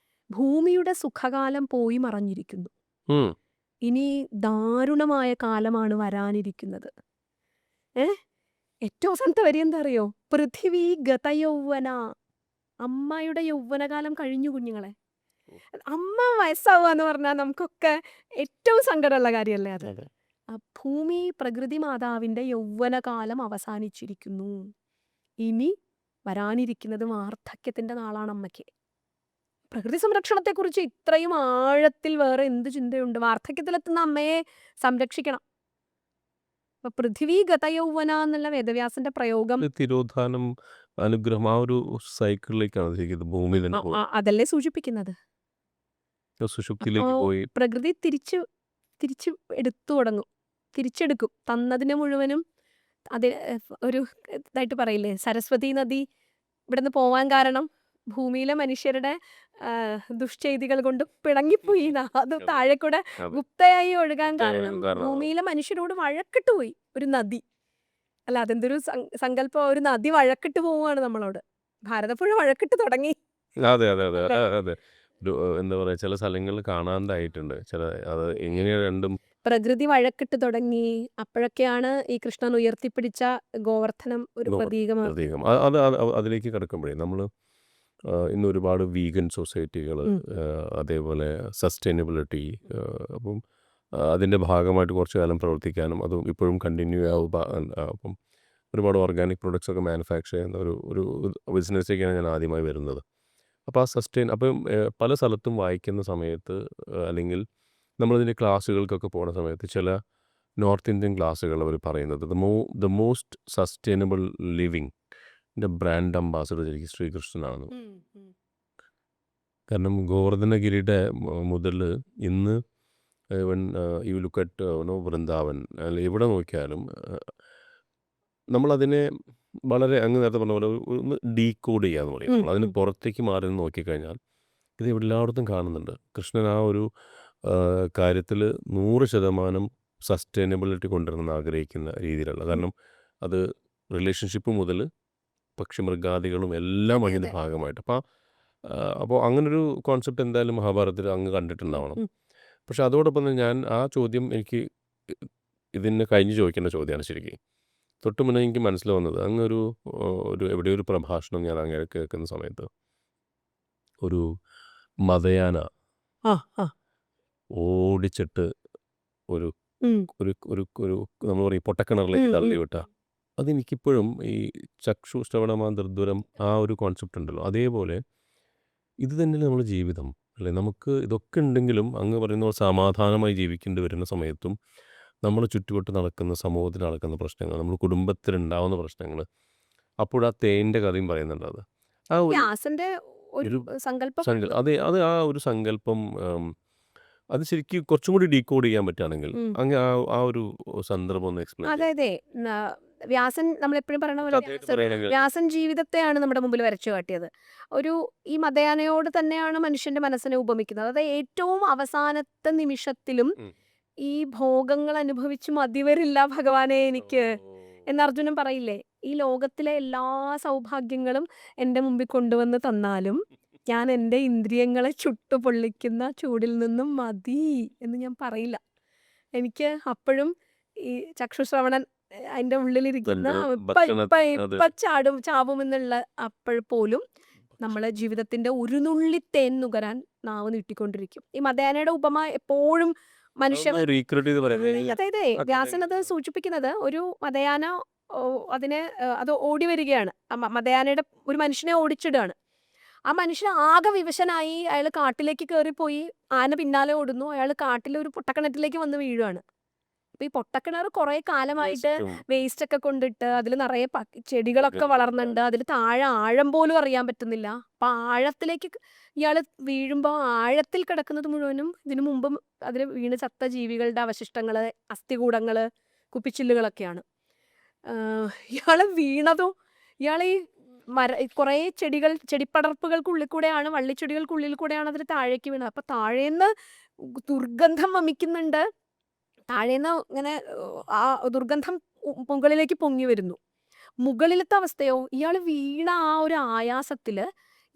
ഭൂമിയുടെ സുഖകാലം പോയി മറഞ്ഞിരിക്കുന്നു. ഇനി ദാരുണമായ കാലമാണ് വരാനിരിക്കുന്നത്. ഏറ്റവും അവസാനത്തെ വരി എന്താ അറിയോ? പൃഥിവീ ഗതയൗവന. അമ്മയുടെ യൗവനകാലം കഴിഞ്ഞു കുഞ്ഞുങ്ങളെ. അമ്മ വയസ്സാവുക എന്ന് പറഞ്ഞാൽ നമുക്കൊക്കെ ഏറ്റവും സങ്കടമുള്ള കാര്യമല്ലേ അത്? ഭൂമി പ്രകൃതി മാതാവിന്റെ യൗവനകാലം അവസാനിച്ചിരിക്കുന്നു. ഇനി വരാനിരിക്കുന്നത് വാർദ്ധക്യത്തിന്റെ നാളാണ് അമ്മയ്ക്ക്. പ്രകൃതി സംരക്ഷണത്തെക്കുറിച്ച് ഇത്രയും ആഴത്തിൽ വേറെ എന്ത് ചിന്തയുണ്ട്? വാർദ്ധക്യത്തിലെത്തുന്ന അമ്മയെ സംരക്ഷിക്കണം. അപ്പൊ പൃഥിവീ ഗതയൗവന എന്നുള്ള വേദവ്യാസന്റെ പ്രയോഗം
തിരോധാനം, അനുഗ്രഹം, ആ ഒരു സൈക്കിളിലേക്കാണ് ഭൂമി തന്നെ
അതല്ലേ സൂചിപ്പിക്കുന്നത്.
സുഷുപ്തിയിലേക്ക് പോയി
പ്രകൃതി തിരിച്ചു തിരിച്ചെടുക്കും. തന്നതിനെ മുഴുവനും ഒരു ഇതായിട്ട് പറയില്ലേ, സരസ്വതി നദി ഇവിടുന്ന് പോവാൻ കാരണം ഭൂമിയിലെ മനുഷ്യരുടെ ദുഷ്ചെയ്തികൾ കൊണ്ട് പിണങ്ങിപ്പോയി. അത് താഴെ കൂടെ ഗുപ്തയായി ഒഴുകാൻ കാരണം ഭൂമിയിലെ മനുഷ്യരോട് വഴക്കിട്ട് പോയി ഒരു നദി. അല്ല, അതെന്തൊരു സങ്കല്പം! ഒരു നദി വഴക്കിട്ട് പോവുകയാണ് നമ്മളോട്. ഭാരതപ്പുഴ വഴക്കിട്ട് തുടങ്ങി.
അതെ എന്താ പറയാ, ചില സ്ഥലങ്ങളിൽ കാണാണ്ടായിട്ടുണ്ട്. അത് എങ്ങനെയാ രണ്ടും
പ്രകൃതി വഴക്കിട്ട് തുടങ്ങി. അപ്പോഴൊക്കെയാണ് ഈ കൃഷ്ണൻ ഉയർത്തിപ്പിടിച്ച ഗോവർദ്ധനം ഒരു പ്രതീകമാണ്.
അതിലേക്ക് കിടക്കുമ്പോഴേ നമ്മൾ ഇന്ന് ഒരുപാട് വീഗൻ സൊസൈറ്റികൾ, അതേപോലെ സസ്റ്റൈനബിലിറ്റി, അപ്പം അതിൻ്റെ ഭാഗമായിട്ട് കുറച്ച് കാലം പ്രവർത്തിക്കാനും അതും ഇപ്പോഴും കണ്ടിന്യൂ ആവുക. അപ്പം ഒരുപാട് ഓർഗാനിക് പ്രൊഡക്ട്സ് ഒക്കെ മാനുഫാക്ചർ ചെയ്യുന്ന ഒരു ബിസിനസ്സിലേക്കാണ് ഞാൻ ആദ്യമായി വരുന്നത്. അപ്പോൾ ആ അപ്പം പല സ്ഥലത്തും വായിക്കുന്ന സമയത്ത് അല്ലെങ്കിൽ നമ്മളിതിൻ്റെ ക്ലാസ്സുകൾക്കൊക്കെ പോകുന്ന സമയത്ത് ചില നോർത്ത് ഇന്ത്യൻ ക്ലാസ്സുകൾ അവർ പറയുന്നത് the most sustainable living brand ambassador ശരിക്കും ശ്രീകൃഷ്ണനാണ്. കാരണം ഗോവർദ്ധനഗിരിയുടെ മുതൽ ഇന്ന് ഇവൻ യു ലുക്ക് അറ്റ് വൃന്ദാവൻ അല്ല എവിടെ നോക്കിയാലും നമ്മളതിനെ വളരെ അങ്ങ് നേരത്തെ പറഞ്ഞ പോലെ ഒന്ന് ഡീകോഡ് ചെയ്യാന്ന് പറയും. അതിന് പുറത്തേക്ക് മാറി നിന്ന് നോക്കിക്കഴിഞ്ഞാൽ ഇത് എല്ലായിടത്തും കാണുന്നുണ്ട്. കൃഷ്ണൻ ആ ഒരു കാര്യത്തിൽ 100% സസ്റ്റൈനബിലിറ്റി കൊണ്ടുവരണമെന്ന് ആഗ്രഹിക്കുന്ന രീതിയിലുള്ള, കാരണം അത് റിലേഷൻഷിപ്പ് മുതൽ പക്ഷിമൃഗാദികളും എല്ലാം അതിൻ്റെ ഭാഗമായിട്ട്. അപ്പോൾ അങ്ങനൊരു കോൺസെപ്റ്റ് എന്തായാലും മഹാഭാരതത്തിൽ അങ്ങ് കണ്ടിട്ടുണ്ടാവണം. പക്ഷെ അതോടൊപ്പം തന്നെ ഞാൻ ആ ചോദ്യം എനിക്ക് ഇതിന് കഴിഞ്ഞ് ചോദിക്കേണ്ട ചോദ്യമാണ് ശരിക്കും. തൊട്ട് മുന്നേ എനിക്ക് മനസ്സിൽ വന്നത് അങ്ങൊരു എവിടെയൊരു പ്രഭാഷണം ഞാൻ അങ്ങനെ കേൾക്കുന്ന സമയത്ത് ഒരു മതയാന ഓടിച്ചിട്ട് ഒരു ഒരു ഒരു ഒരു നമ്മൾ പറയും പൊട്ടക്കിണറിലേക്ക് തള്ളിവിട്ട, അതെനിക്കിപ്പോഴും ഈ ചക്ഷു ശ്രവണമാതൃദ്വരം ആ ഒരു കോൺസെപ്റ്റ് ഉണ്ടല്ലോ, അതേപോലെ ഇത് തന്നെയല്ലേ നമ്മുടെ ജീവിതം അല്ലേ? നമുക്ക് ഇതൊക്കെ ഉണ്ടെങ്കിലും അങ്ങ് പറയുന്ന പോലെ സമാധാനമായി ജീവിക്കേണ്ടി വരുന്ന സമയത്തും നമ്മൾ ചുറ്റുവട്ട് നടക്കുന്ന സമൂഹത്തിൽ നടക്കുന്ന പ്രശ്നങ്ങൾ, നമ്മൾ കുടുംബത്തിലുണ്ടാവുന്ന പ്രശ്നങ്ങൾ, അപ്പോഴാ തേൻ്റെ കഥയും പറയുന്നുണ്ട്. അത് ആ
വ്യാസന്റെ ഒരു സങ്കല്പം
അതെ, അത് ആ ഒരു സങ്കല്പം അത് ശരിക്കും കുറച്ചും കൂടി ഡീകോഡ് ചെയ്യാൻ പറ്റുകയാണെങ്കിൽ അങ്ങ് ആ ഒരു സന്ദർഭം ഒന്ന് എക്സ്പ്ലെയിൻ ചെയ്യാം.
അതായത് വ്യാസൻ നമ്മളെപ്പോഴും പറയണ പോലെ വ്യാസൻ ജീവിതത്തെയാണ് നമ്മുടെ മുമ്പിൽ വരച്ചു കാട്ടിയത്. ഈ മതയാനയോട് തന്നെയാണ് മനുഷ്യന്റെ മനസ്സിനെ ഉപമിക്കുന്നത്. അതായത് ഏറ്റവും അവസാനത്തെ നിമിഷത്തിലും ഈ ഭോഗങ്ങൾ അനുഭവിച്ച് മതിവരില്ല ഭഗവാനെ എനിക്ക് എന്ന് അർജുനൻ പറയില്ലേ. ഈ ലോകത്തിലെ എല്ലാ സൗഭാഗ്യങ്ങളും എൻ്റെ മുമ്പിൽ കൊണ്ടുവന്ന് തന്നാലും ഞാൻ എൻ്റെ ഇന്ദ്രിയങ്ങളെ ചുട്ടുപൊള്ളിക്കുന്ന ചൂടിൽ നിന്നും മതി എന്ന് ഞാൻ പറയില്ല. എനിക്ക് അപ്പോഴും ഈ ചക്ഷുശ്രവണൻ അതിൻ്റെ ഉള്ളിലിരിക്കുന്ന ഇപ്പ ചാവുമെന്നുള്ള അപ്പോഴും നമ്മളെ ജീവിതത്തിന്റെ ഒരു നുള്ളി തേൻ നുകരാൻ നാവ് നീട്ടിക്കൊണ്ടിരിക്കും. ഈ മതയാനയുടെ ഉപമ എപ്പോഴും മനുഷ്യൻ, അതായത് വ്യാസൻ അത് സൂചിപ്പിക്കുന്നത് ഒരു മതയാന അത് ഓടി വരികയാണ്. മതയാനയുടെ ഒരു മനുഷ്യനെ ഓടിച്ചിടുകയാണ്. ആ മനുഷ്യൻ ആകെ വിവശനായി, അയാൾ കാട്ടിലേക്ക് കയറിപ്പോയി. ആന പിന്നാലെ ഓടുന്നു. അയാൾ കാട്ടിലെ ഒരു പൊട്ടക്കിണറ്റിലേക്ക് വന്ന് വീഴുകയാണ്. അപ്പൊ ഈ പൊട്ടക്കിണർ കുറെ കാലമായിട്ട് വേസ്റ്റ് ഒക്കെ കൊണ്ടിട്ട് അതിൽ നിറയെ ചെടികളൊക്കെ വളർന്നുണ്ട്. അതിൽ താഴെ ആഴം പോലും അറിയാൻ പറ്റുന്നില്ല. അപ്പൊ ആഴത്തിലേക്ക് ഇയാൾ വീഴുമ്പോൾ ആഴത്തിൽ കിടക്കുന്നത് മുഴുവനും ഇതിനു മുമ്പും അതിൽ വീണ് ചത്ത ജീവികളുടെ അവശിഷ്ടങ്ങള്, അസ്ഥികൂടങ്ങള്, കുപ്പിച്ചില്ലുകളൊക്കെയാണ്. ഇയാള് വീണതും ഇയാൾ ഈ കുറേ ചെടിപ്പടർപ്പുകൾക്കുള്ളിൽ കൂടെയാണ്, വള്ളിച്ചെടികൾക്കുള്ളിൽ കൂടെയാണ് അതിൽ താഴേക്ക് വീണത്. അപ്പൊ താഴേന്ന് ദുർഗന്ധം വമിക്കുന്നുണ്ട്. താഴേന്ന് ഇങ്ങനെ ആ ദുർഗന്ധം മുകളിലേക്ക് പൊങ്ങി വരുന്നു. മുകളിലത്തെ അവസ്ഥയോ, ഇയാൾ വീണ ആ ഒരു ആയാസത്തില്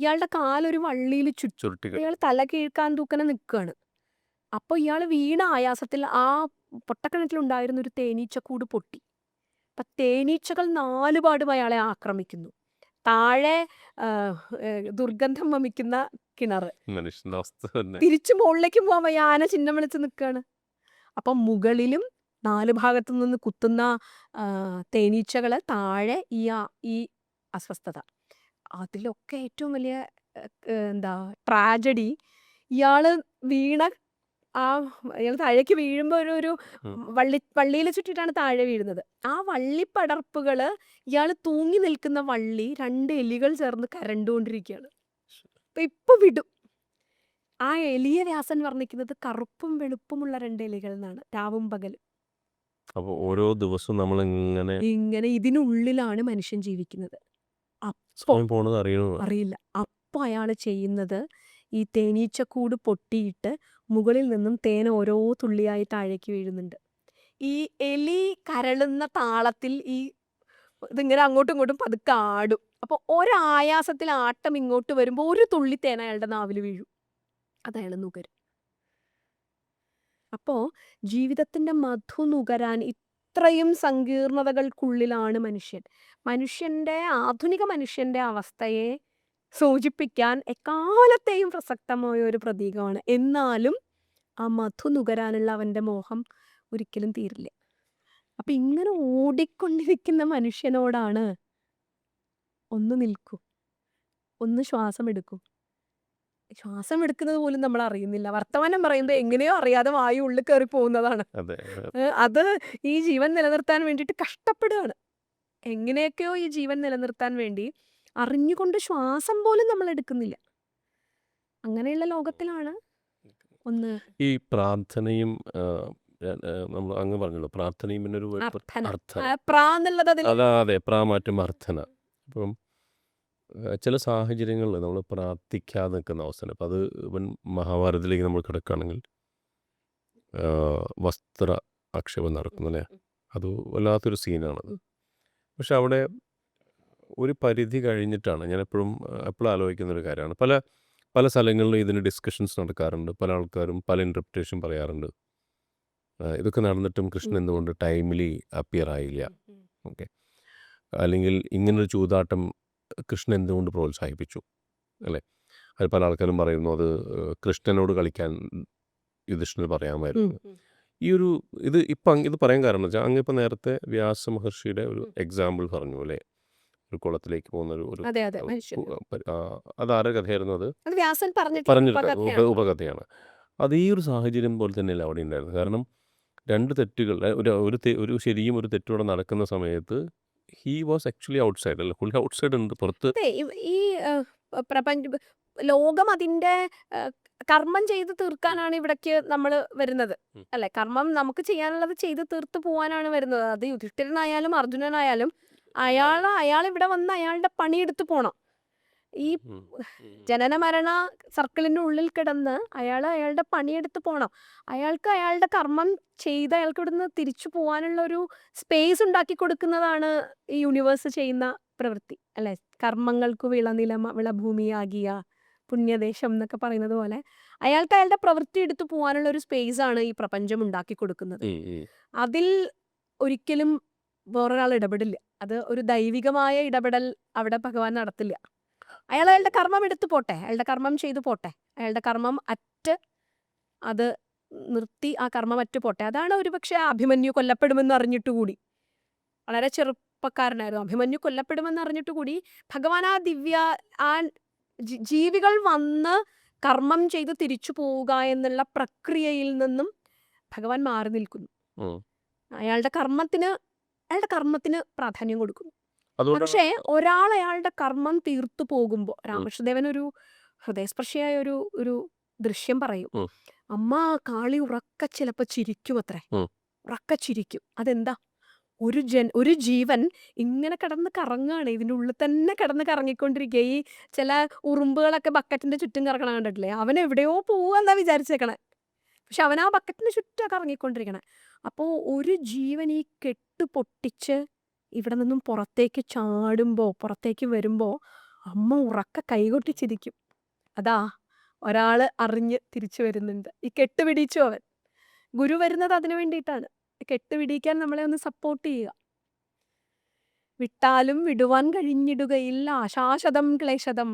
ഇയാളുടെ കാലൊരു വള്ളിയിൽ ചുറ്റി ഇയാൾ തല കീഴ്ക്കാൻ തൂക്കനെ നിൽക്കുകയാണ്. അപ്പൊ ഇയാൾ വീണ ആയാസത്തിൽ ആ പൊട്ടക്കിണറ്റിലുണ്ടായിരുന്ന ഒരു തേനീച്ചക്കൂട് പൊട്ടി. അപ്പൊ തേനീച്ചകൾ 4 പാടും അയാളെ ആക്രമിക്കുന്നു. താഴെ ദുർഗന്ധം വമിക്കുന്ന കിണറ്, തിരിച്ചു മുകളിലേക്ക് പോകാൻ വയ്യ, ആന ചിഹ്നം വിളിച്ച് നിൽക്കുകയാണ്. അപ്പം മുകളിലും 4 ഭാഗത്തു നിന്ന് കുത്തുന്ന തേനീച്ചകള്, താഴെ ഈ അസ്വസ്ഥത. അതിലൊക്കെ ഏറ്റവും വലിയ ട്രാജഡി, ഇയാള് ഇയാൾ താഴേക്ക് വീഴുമ്പോൾ ഒരു വള്ളിയിൽ ചുറ്റിട്ടാണ് താഴെ വീഴുന്നത്. ആ വള്ളിപ്പടർപ്പുകള്, ഇയാൾ തൂങ്ങി നിൽക്കുന്ന വള്ളി 2 എലികൾ ചേർന്ന് കരണ്ടുകൊണ്ടിരിക്കുകയാണ്. ഇപ്പൊ വിടും. ആ എലിയെ വ്യാസൻ വർണ്ണിക്കുന്നത് കറുപ്പും വെളുപ്പുമുള്ള 2 എലികൾ എന്നാണ്, രാവും പകലും.
അപ്പോൾ ഓരോ ദിവസവും നമ്മൾ
ഇങ്ങനെ ഇതിനുള്ളിലാണ് മനുഷ്യൻ ജീവിക്കുന്നത്. അറിയില്ല. അപ്പൊ അയാള് ചെയ്യുന്നത് ഈ തേനീച്ചക്കൂട് പൊട്ടിയിട്ട് മുകളിൽ നിന്നും തേൻ ഓരോ തുള്ളിയായി താഴേക്ക് വീഴുന്നുണ്ട്. ഈ എലി കരളുന്ന താളത്തിൽ ഇതിങ്ങനെ അങ്ങോട്ടും ഇങ്ങോട്ടും പതുക്കെ ആടും. അപ്പൊ ഒരായാസത്തിൽ ആട്ടം ഇങ്ങോട്ട് വരുമ്പോൾ ഒരു തുള്ളി തേൻ അയാളുടെ നാവിൽ വീഴും. അതയാൾ നുകരും. അപ്പോ ജീവിതത്തിന്റെ മധു നുകരാൻ ഇത്രയും സങ്കീർണതകൾക്കുള്ളിലാണ് ആധുനിക മനുഷ്യന്റെ അവസ്ഥയെ സൂചിപ്പിക്കാൻ എക്കാലത്തെയും പ്രസക്തമായ ഒരു പ്രതീകമാണ്. എന്നാലും ആ മധു നുകരാനുള്ള അവന്റെ മോഹം ഒരിക്കലും തീരില്ല. അപ്പൊ ഇങ്ങനെ ഓടിക്കൊണ്ടിരിക്കുന്ന മനുഷ്യനോടാണ് ഒന്ന് നിൽക്കൂ, ഒന്ന് ശ്വാസം എടുക്കൂ, ശ്വാസം എടുക്കുന്നത് പോലും നമ്മൾ അറിയുന്നില്ല. വർത്തമാനം പറയുമ്പോൾ എങ്ങനെയോ അറിയാതെ വായു ഉള്ളിൽ കയറി പോകുന്നതാണ്.
അതെ.
അത് ഈ ജീവൻ നിലനിർത്താൻ വേണ്ടിയിട്ട് കഷ്ടപ്പെടുകയാണ്. എങ്ങനെയൊക്കെയോ ഈ ജീവൻ നിലനിർത്താൻ വേണ്ടി അറിഞ്ഞുകൊണ്ട് ശ്വാസം പോലും നമ്മൾ എടുക്കുന്നില്ല. അങ്ങനെയുള്ള ലോകത്തിലാണ് ഒന്ന്
ഈ പ്രാർത്ഥനയും നമ്മൾ അങ്ങ് പറഞ്ഞല്ലോ, പ്രാർത്ഥനയും പിന്നെ ഒരു
അർത്ഥന.
അർത്ഥന.
പ്രാ എന്നുള്ളത് അതിൽ
അതെ, പ്രാമാറ്റം അർത്ഥന. അപ്പം ചില സാഹചര്യങ്ങളിൽ നമ്മൾ പ്രാർത്ഥിക്കാതെ നിൽക്കുന്ന അവസ്ഥയാണ്. അപ്പം അത് ഇവൻ മഹാഭാരതത്തിലേക്ക് നമ്മൾ കിടക്കുകയാണെങ്കിൽ വസ്ത്ര ആക്ഷേപം നടക്കുന്നു അല്ലേ? അത് വല്ലാത്തൊരു സീനാണത്. പക്ഷെ അവിടെ ഒരു പരിധി കഴിഞ്ഞിട്ടാണ് ഞാൻ എപ്പോഴും ആലോചിക്കുന്നൊരു കാര്യമാണ്. പല സ്ഥലങ്ങളിലും ഇതിന് ഡിസ്കഷൻസ് നടക്കാറുണ്ട്. പല ആൾക്കാരും പല ഇൻ്റർപ്രിറ്റേഷൻ പറയാറുണ്ട്. ഇതൊക്കെ നടന്നിട്ടും കൃഷ്ണൻ എന്തുകൊണ്ട് ടൈംലി അപ്പിയർ ആയില്ല? ഓക്കെ. അല്ലെങ്കിൽ ഇങ്ങനൊരു ചൂതാട്ടം കൃഷ്ണൻ എന്തുകൊണ്ട് പ്രോത്സാഹിപ്പിച്ചു അല്ലേ? അത് പല ആൾക്കാരും പറയുന്നു അത് കൃഷ്ണനോട് കളിക്കാൻ യുധിഷ്ഠിരന് പറയാമായിരുന്നു. ഇത് പറയാൻ കാരണം വെച്ചാൽ അങ്ങിപ്പോൾ നേരത്തെ വ്യാസ മഹർഷിയുടെ ഒരു എക്സാമ്പിൾ പറഞ്ഞു അല്ലേ? ഒരു കുളത്തിലേക്ക് പോകുന്ന ഒരു
അതെ അതെ മനുഷ്യൻ
അതാരുടെ കഥയായിരുന്നു? അത്
അത് വ്യാസൻ പറഞ്ഞിട്ടുള്ള
ഉപകഥയാണ്. അത് ഈ ഒരു സാഹചര്യം പോലെ തന്നെയല്ല അവിടെ ഉണ്ടായിരുന്നു. കാരണം രണ്ട് തെറ്റുകൾ, ഒരു ശരിയും ഒരു തെറ്റൂടെ നടക്കുന്ന സമയത്ത് ഹി വാസ് ആക്ച്വലി ഔട്ട്സൈഡ് അല്ല, ഫുള്ളി ഔട്ട്സൈഡ് ഉണ്ട്, പുറത്ത്.
അതെ ഈ പ്രപഞ്ച ലോകം അതിന്റെ കർമ്മം ചെയ്ത് തീർക്കാനാണ് ഇവിടേക്ക് നമ്മൾ വരുന്നത് അല്ലെ? കർമ്മം നമുക്ക് ചെയ്യാനുള്ളത് ചെയ്ത് തീർത്ത് പോവാനാണ് വരുന്നത്. അത് യുധിഷ്ഠിരനായാലും അർജുനനായാലും അയാൾ ഇവിടെ വന്ന് അയാളുടെ പണിയെടുത്ത് പോണം. ഈ ജനന മരണ സർക്കിളിന്റെ ഉള്ളിൽ കിടന്ന് അയാളുടെ പണിയെടുത്ത് പോണം. അയാൾക്ക് അയാളുടെ കർമ്മം ചെയ്ത് അയാൾക്ക് ഇവിടുന്ന് തിരിച്ചു പോകാനുള്ള ഒരു സ്പേസ് ഉണ്ടാക്കി കൊടുക്കുന്നതാണ് ഈ യൂണിവേഴ്സ് ചെയ്യുന്ന പ്രവൃത്തി അല്ലെ? കർമ്മങ്ങൾക്ക് വിളഭൂമിയാകിയ പുണ്യദേശം എന്നൊക്കെ പറയുന്നത് പോലെ അയാൾക്ക് അയാളുടെ പ്രവൃത്തി എടുത്തു പോകാനുള്ള ഒരു സ്പേസ് ആണ് ഈ പ്രപഞ്ചം ഉണ്ടാക്കി കൊടുക്കുന്നത്. അതിൽ ഒരിക്കലും വേറൊരാൾ ഇടപെടില്ല. അത് ഒരു ദൈവികമായ ഇടപെടൽ അവിടെ ഭഗവാൻ നടത്തില്ല. അയാളുടെ കർമ്മം എടുത്തു പോട്ടെ, അയാളുടെ കർമ്മം ചെയ്തു പോട്ടെ, അയാളുടെ കർമ്മം അത് നിർത്തി ആ കർമ്മം പോട്ടെ. അതാണ് ഒരുപക്ഷെ അഭിമന്യു കൊല്ലപ്പെടുമെന്ന് അറിഞ്ഞിട്ട് കൂടി, വളരെ ചെറുപ്പക്കാരനായിരുന്നു അഭിമന്യു, കൊല്ലപ്പെടുമെന്ന് അറിഞ്ഞിട്ട് കൂടി ഭഗവാൻ ആ ജീവികൾ വന്ന് കർമ്മം ചെയ്ത് തിരിച്ചു പോവുക എന്നുള്ള പ്രക്രിയയിൽ നിന്നും ഭഗവാൻ മാറി നിൽക്കുന്നു. അയാളുടെ കർമ്മത്തിന് പ്രാധാന്യം കൊടുക്കുന്നു. പക്ഷേ ഒരാൾ അയാളുടെ കർമ്മം തീർത്തു പോകുമ്പോൾ രാമകൃഷ്ണദേവൻ ഒരു ഹൃദയസ്പർശിയായ ഒരു ദൃശ്യം പറയും. അമ്മ കാളി ഉറക്ക ചിലപ്പോൾ ചിരിക്കും അത്രേ, ഉറക്ക ചിരിക്കും. അതെന്താ? ഒരു ജീവൻ ഇങ്ങനെ കിടന്ന് കറങ്ങുകയാണ്, ഇതിൻ്റെ ഉള്ളിൽ തന്നെ കിടന്ന് കറങ്ങിക്കൊണ്ടിരിക്കുക. ഈ ചില ഉറുമ്പുകളൊക്കെ ബക്കറ്റിന്റെ ചുറ്റും കറങ്ങണ കണ്ടിട്ടില്ലേ? അവൻ എവിടെയോ പോവാന്നാ വിചാരിച്ചേക്കണേ, പക്ഷെ അവൻ ആ ബക്കറ്റിന് ചുറ്റും കറങ്ങിക്കൊണ്ടിരിക്കണേ. അപ്പോൾ ഒരു ജീവൻ ഈ കെട്ട് പൊട്ടിച്ച് ഇവിടെ നിന്നും പുറത്തേക്ക് വരുമ്പോൾ അമ്മ ഉറക്ക കൈകൊട്ടി ചിരിക്കും. അതാ ഒരാള് അറിഞ്ഞ് തിരിച്ചു വരുന്നുണ്ട്. ഈ കെട്ട് പിടിച്ചു അവൻ. ഗുരു വരുന്നത് അതിനു വേണ്ടിയിട്ടാണ്, കെട്ട് പിടിക്കാൻ നമ്മളെ ഒന്ന് സപ്പോർട്ട് ചെയ്യുക. വിട്ടാലും വിടുവാൻ കഴിഞ്ഞിടുകയില്ല ആശാശതം ക്ലേശതം,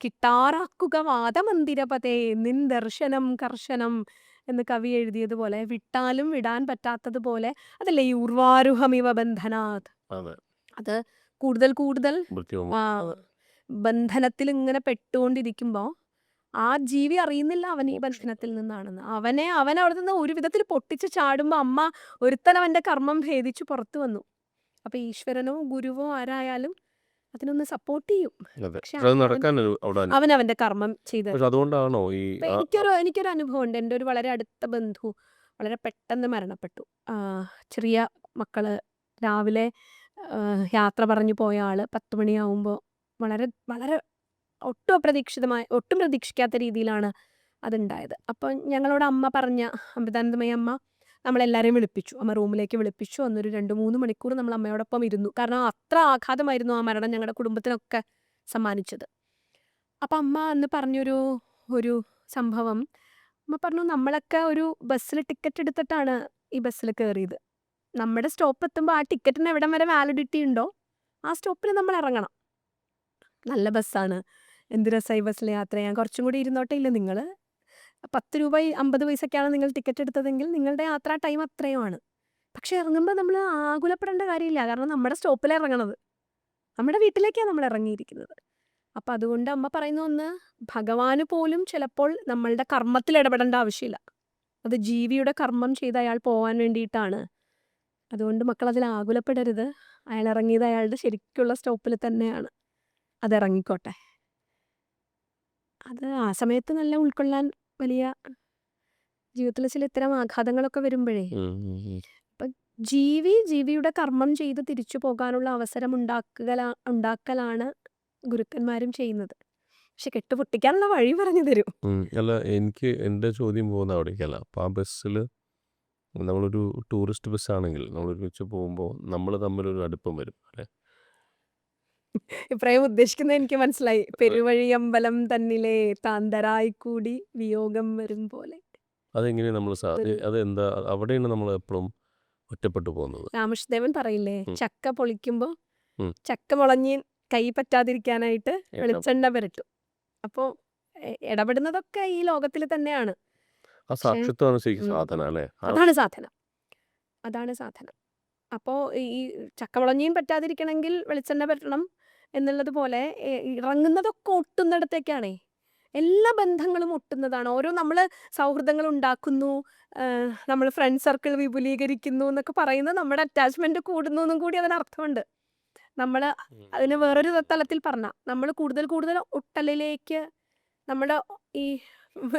കിട്ടാറാക്കുക വാദമന്ദിരപതേ നിൻ ദർശനം കർശനം എന്ന് കവി എഴുതിയതുപോലെ, വിട്ടാലും വിടാൻ പറ്റാത്തതുപോലെ അതല്ലേ ഈ ഉർവാരുഹമിവ ബന്ധനാത്. അത് കൂടുതൽ ബന്ധനത്തിൽ ഇങ്ങനെ പെട്ടുകൊണ്ടിരിക്കുമ്പോൾ ആ ജീവി അറിയുന്നില്ല അവൻ ഈ ബന്ധനത്തിൽ നിന്നാണെന്ന്. അവൻ അവിടെ നിന്ന് ഒരു വിധത്തിൽ പൊട്ടിച്ച് ചാടുമ്പോൾ അമ്മ ഒരുത്തൻ അവന്റെ കർമ്മം ഭേദിച്ചു പുറത്തു വന്നു. അപ്പൊ ഈശ്വരനോ ഗുരുവോ ആരായാലും അതിനൊന്ന് സപ്പോർട്ട് ചെയ്യും. പക്ഷെ അവൻ അവന്റെ കർമ്മം ചെയ്ത്. എനിക്കൊരു അനുഭവം ഉണ്ട്. എൻ്റെ ഒരു വളരെ അടുത്ത ബന്ധു വളരെ പെട്ടെന്ന് മരണപ്പെട്ടു. ചെറിയ മക്കള് രാവിലെ യാത്ര പറഞ്ഞു പോയ ആള് 10 മണിയാവുമ്പോൾ വളരെ വളരെ ഒട്ടും പ്രതീക്ഷിക്കാത്ത രീതിയിലാണ് അതുണ്ടായത്. അപ്പം ഞങ്ങളോട് അമ്മ അമൃതാനന്ദമയ അമ്മ നമ്മളെല്ലാവരെയും വിളിപ്പിച്ചു. അമ്മ റൂമിലേക്ക് വിളിപ്പിച്ചു. അന്നൊരു 2-3 മണിക്കൂർ നമ്മൾ അമ്മയോടൊപ്പം ഇരുന്നു. കാരണം അത്ര ആഘാതമായിരുന്നു ആ മരണം ഞങ്ങളുടെ കുടുംബത്തിനൊക്കെ സമ്മാനിച്ചത്. അപ്പം അമ്മ അന്ന് ഒരു സംഭവം, അമ്മ പറഞ്ഞു, നമ്മളൊക്കെ ഒരു ബസ്സിൽ ടിക്കറ്റ് എടുത്തിട്ടാണ് ഈ ബസ്സിൽ കയറിയത്. നമ്മുടെ സ്റ്റോപ്പ് എത്തുമ്പോൾ ആ ടിക്കറ്റിന് എവിടം വരെ വാലിഡിറ്റി ഉണ്ടോ ആ സ്റ്റോപ്പിൽ നമ്മൾ ഇറങ്ങണം. നല്ല ബസ്സാണ്, എന്ത് രസമായി ബസ്സിൽ യാത്ര ചെയ്യാൻ, കുറച്ചും കൂടി ഇരുന്നോട്ടെ. ഇല്ല, നിങ്ങൾ 10 രൂപ 50 പൈസക്കാണ് നിങ്ങൾ ടിക്കറ്റ് എടുത്തതെങ്കിൽ നിങ്ങളുടെ യാത്രാ ടൈം അത്രയുമാണ്. പക്ഷെ ഇറങ്ങുമ്പോൾ നമ്മൾ ആകുലപ്പെടേണ്ട കാര്യമില്ല. കാരണം നമ്മുടെ സ്റ്റോപ്പിലാണ് ഇറങ്ങണത്, നമ്മുടെ വീട്ടിലേക്കാണ് നമ്മൾ ഇറങ്ങിയിരിക്കുന്നത്. അപ്പം അതുകൊണ്ട് അമ്മ പറയുന്ന ഒന്ന്, ഭഗവാന് പോലും ചിലപ്പോൾ നമ്മളുടെ കർമ്മത്തിൽ ഇടപെടേണ്ട ആവശ്യമില്ല. അത് ജീവിയുടെ കർമ്മം ചെയ്ത് അയാൾ പോകാൻ വേണ്ടിയിട്ടാണ്. അതുകൊണ്ട് മക്കൾ അതിൽ ആകുലപ്പെടരുത്. അയാൾ ഇറങ്ങിയത് അയാളുടെ ശരിക്കുള്ള സ്റ്റോപ്പിൽ തന്നെയാണ്. അത് ഇറങ്ങിക്കോട്ടെ. അത് ആ സമയത്ത് നല്ല ഉൾക്കൊള്ളാൻ വലിയ ജീവിതത്തിൽ ചില ഇത്തരം ആഘാതങ്ങളൊക്കെ വരുമ്പോഴേ
ഉം, ഉം, ഉം.
അപ്പം ജീവിയുടെ കർമ്മം ചെയ്ത് തിരിച്ചു പോകാനുള്ള അവസരം ഉണ്ടാക്കലാണ് ഗുരുക്കന്മാരും ചെയ്യുന്നത്. പക്ഷെ കെട്ടുപൊട്ടിക്കാനുള്ള വഴി പറഞ്ഞു തരും.
അല്ല, എനിക്ക് എൻ്റെ ചോദ്യം പോകുന്ന അവിടേക്കല്ല. അപ്പോൾ ആ ബസ്സിൽ നമ്മളൊരു ടൂറിസ്റ്റ് ബസ്സാണെങ്കിൽ നമ്മൾ ഒരുമിച്ച് പോകുമ്പോൾ നമ്മൾ തമ്മിലൊരു അടുപ്പം വരും അല്ലേ?
ഇപ്രായം ഉദ്ദേശിക്കുന്നത് എനിക്ക് മനസ്സിലായി. പെരുവഴിയമ്പലം തന്നിലെ താന്തരായി കൂടി വിയോഗം വരും പോലെ.
അതെങ്ങനെ നമ്മൾ
ഇതൊരു
അതെന്താ അവിടെയാണ് നമ്മൾ എപ്പോഴും ഒറ്റപ്പെട്ടു പോകുന്നത്?
രാമകൃഷ്ണദേവൻ പറയില്ലേ,
ഉം,
ചക്ക പൊളിക്കുമ്പോൾ
ഉം.
ചക്ക മുളഞ്ഞ് കൈ പറ്റാതിരിക്കാനായിട്ട്
ഏട്ടം.
വെളിച്ചെണ്ണ പുരട്ടും. അപ്പോൾ ഇടപെടുന്നതൊക്കെ ഈ ലോകത്തിൽ തന്നെയാണ്.
ആ
പക്ഷേ
സാക്ഷിത്വമാണ് ശരിക്കും
ഉം,
സാധന അല്ലേ?
അതാണ് സാധനം. അതാണ് സാധനം. അപ്പോൾ ഈ ചക്കമുളഞ്ഞിയും പറ്റാതിരിക്കണമെങ്കിൽ വെളിച്ചെണ്ണ പറ്റണം എന്നുള്ളത് പോലെ ഇറങ്ങുന്നതൊക്കെ ഒട്ടുന്നിടത്തേക്കാണേ. എല്ലാ ബന്ധങ്ങളും ഒട്ടുന്നതാണ്. ഓരോ നമ്മൾ സൗഹൃദങ്ങൾ ഉണ്ടാക്കുന്നു, നമ്മൾ ഫ്രണ്ട് സർക്കിൾ വിപുലീകരിക്കുന്നു എന്നൊക്കെ പറയുന്നത് നമ്മുടെ അറ്റാച്ച്മെന്റ് കൂടുന്നു എന്നും കൂടി അതിനർത്ഥമുണ്ട്. നമ്മൾ അതിന് വേറൊരു തലത്തിൽ പറഞ്ഞാൽ നമ്മൾ കൂടുതൽ കൂടുതൽ ഒട്ടലിലേക്ക് നമ്മുടെ ഈ